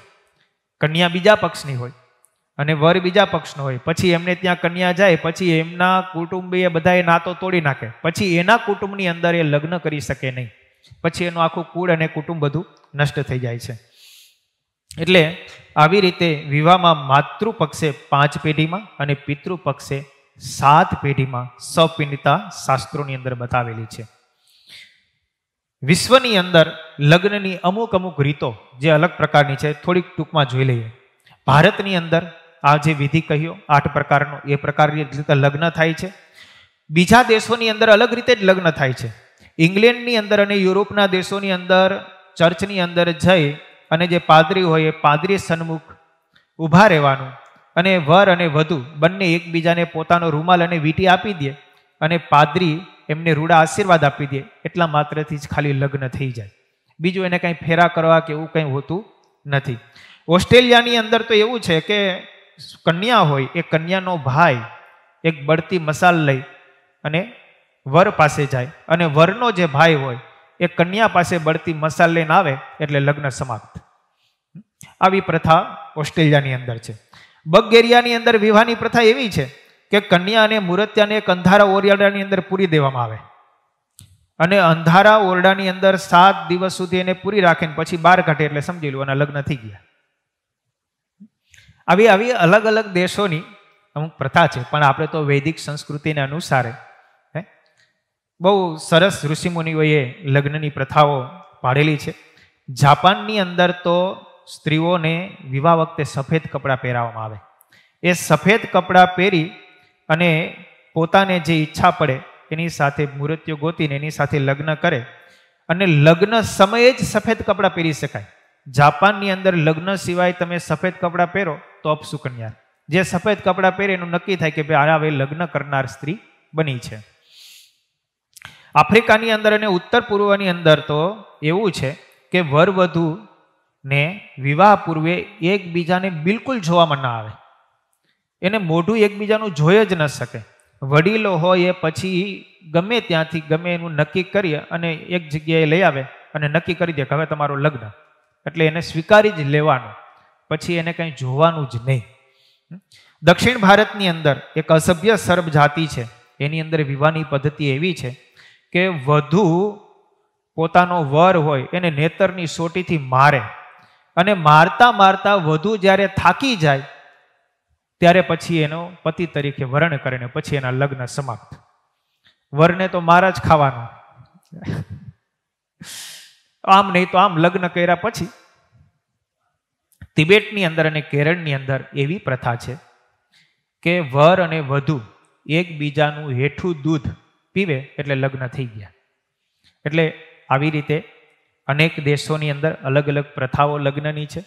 કન્યા બીજા પક્ષની હોય અને વર બીજા પક્ષનો હોય, પછી એમને ત્યાં કન્યા જાય, પછી એમના કુટુંબીય બધા એ નાતો તોડી નાખે, પછી એના કુટુંબની અંદર એ લગ્ન કરી શકે નહીં, પછી એનું આખું કુળ અને કુટુંબ બધું નષ્ટ થઈ જાય છે. એટલે આવી રીતે વિવાહમાં માતૃ પક્ષે 5 પેઢીમાં અને પિતૃ પક્ષે 7 પેઢીમાં સપિંડિતા શાસ્ત્રોની અંદર બતાવેલી છે. વિશ્વની અંદર લગ્નની અમુક અમુક રીતો જે અલગ પ્રકારની છે, થોડીક ટૂંકમાં જોઈ લઈએ. ભારતની અંદર આ જે વિધિ કહ્યો 8 પ્રકારનો, એ પ્રકારની રીતે લગ્ન થાય છે. બીજા દેશોની અંદર અલગ રીતે જ લગ્ન થાય છે. ઇંગ્લેન્ડની અંદર અને યુરોપના દેશોની અંદર ચર્ચની અંદર જઈ અને જે પાદરી હોય એ પાદરી સન્મુખ ઊભા રહેવાનું અને વર અને વધુ બંને એકબીજાને પોતાનો રૂમાલ અને વીંટી આપી દે અને પાદરી એમને રૂડા આશીર્વાદ આપી દે, એટલા માત્રથી જ ખાલી લગ્ન થઈ જાય. બીજું એને કંઈ ફેરા કરવા કે એવું કંઈ હોતું નથી. ઓસ્ટ્રેલિયાની અંદર તો એવું છે કે કન્યા હોય એ કન્યાનો ભાઈ એક બળતી મસાલ લઈ અને વર પાસે જાય અને વરનો જે ભાઈ હોય એ કન્યા પાસે બળતી મસાલ લઈને આવે એટલે લગ્ન સમાપ્ત. આવી પ્રથા ઓસ્ટ્રેલિયાની અંદર છે. બલ્ગેરિયાની અંદર વિવાહની પ્રથા એવી છે કે કન્યા અને મૂર્ત્યાને એક અંધારા ઓરડાની અંદર પૂરી દેવામાં આવે અને અંધારા ઓરડાની અંદર 7 દિવસ સુધી એને પૂરી રાખીને પછી બહાર કાઢે એટલે સમજી લો અને લગ્ન થઈ ગયા. આવી અલગ અલગ દેશોની અમુક પ્રથા છે, પણ આપણે તો વૈદિક સંસ્કૃતિને અનુસારે બહુ સરસ ઋષિમુનિઓએ લગ્નની પ્રથાઓ પાડેલી છે. જાપાનની અંદર તો સ્ત્રીઓને વિવાહ વખતે સફેદ કપડાં પહેરાવવામાં આવે. એ સફેદ કપડાં પહેરી અને પોતાને જે ઈચ્છા પડે એની સાથે મૂર્તિઓ ગોતીને એની સાથે લગ્ન કરે અને લગ્ન સમયે જ સફેદ કપડાં પહેરી શકાય. જાપાનની અંદર લગ્ન સિવાય તમે સફેદ કપડાં પહેરો તો અપશુકન્યા. જે સફેદ કપડાં પહેરે એનું નક્કી થાય કે ભાઈ હવે લગ્ન કરનાર સ્ત્રી બની છે. આફ્રિકાની અંદર અને ઉત્તર પૂર્વની અંદર તો એવું છે કે વર વધુને વિવાહ પૂર્વે એકબીજાને બિલકુલ જોવામાં ના આવે. એને મોઢું એકબીજાનું જોઈ જ ન શકે. વડીલો હોય એ પછી ગમે ત્યાંથી ગમે એનું નક્કી કરી અને એક જગ્યાએ લઈ આવે અને નક્કી કરી દે કે હવે તમારું લગ્ન, એટલે એને સ્વીકારી જ લેવાનું, પછી એને કંઈ જોવાનું જ નહીં. દક્ષિણ ભારતની અંદર એક અસભ્ય સર્બ જાતિ છે, એની અંદર વિવાહની પદ્ધતિ એવી છે કે વધુ પોતાનો વર હોય એને નેતરની સોટીથી મારે અને મારતા મારતા વધુ જ્યારે થાકી જાય ત્યારે પછી એનો પતિ તરીકે વરણ કરે ને પછી એના લગ્ન સમાપ્ત. વરને તો માર જ ખાવાનો, આમ નહીં તો આમ લગ્ન કર્યા પછી. તિબેટની અંદર અને કેરળની અંદર એવી પ્રથા છે કે વર અને વધુ એકબીજાનું હેઠું દૂધ પીવે એટલે લગ્ન થઈ ગયા. એટલે આવી રીતે અનેક દેશોની અંદર અલગ અલગ પ્રથાઓ લગ્નની છે,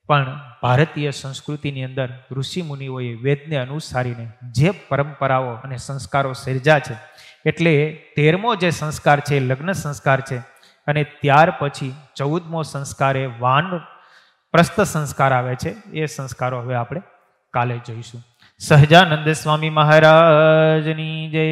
પણ ભારતીય સંસ્કૃતિની અંદર ઋષિ મુનિઓએ વેદને અનુસારીને જે પરંપરાઓ અને સંસ્કારો સર્જ્યા છે, એટલે 13મો જે સંસ્કાર છે લગ્ન સંસ્કાર છે અને ત્યાર પછી 14મો સંસ્કાર એ વાનપ્રસ્થ સંસ્કાર આવે છે. એ સંસ્કારો હવે આપણે કાલે જોઈશું. સહજાનંદ સ્વામી મહારાજની જય.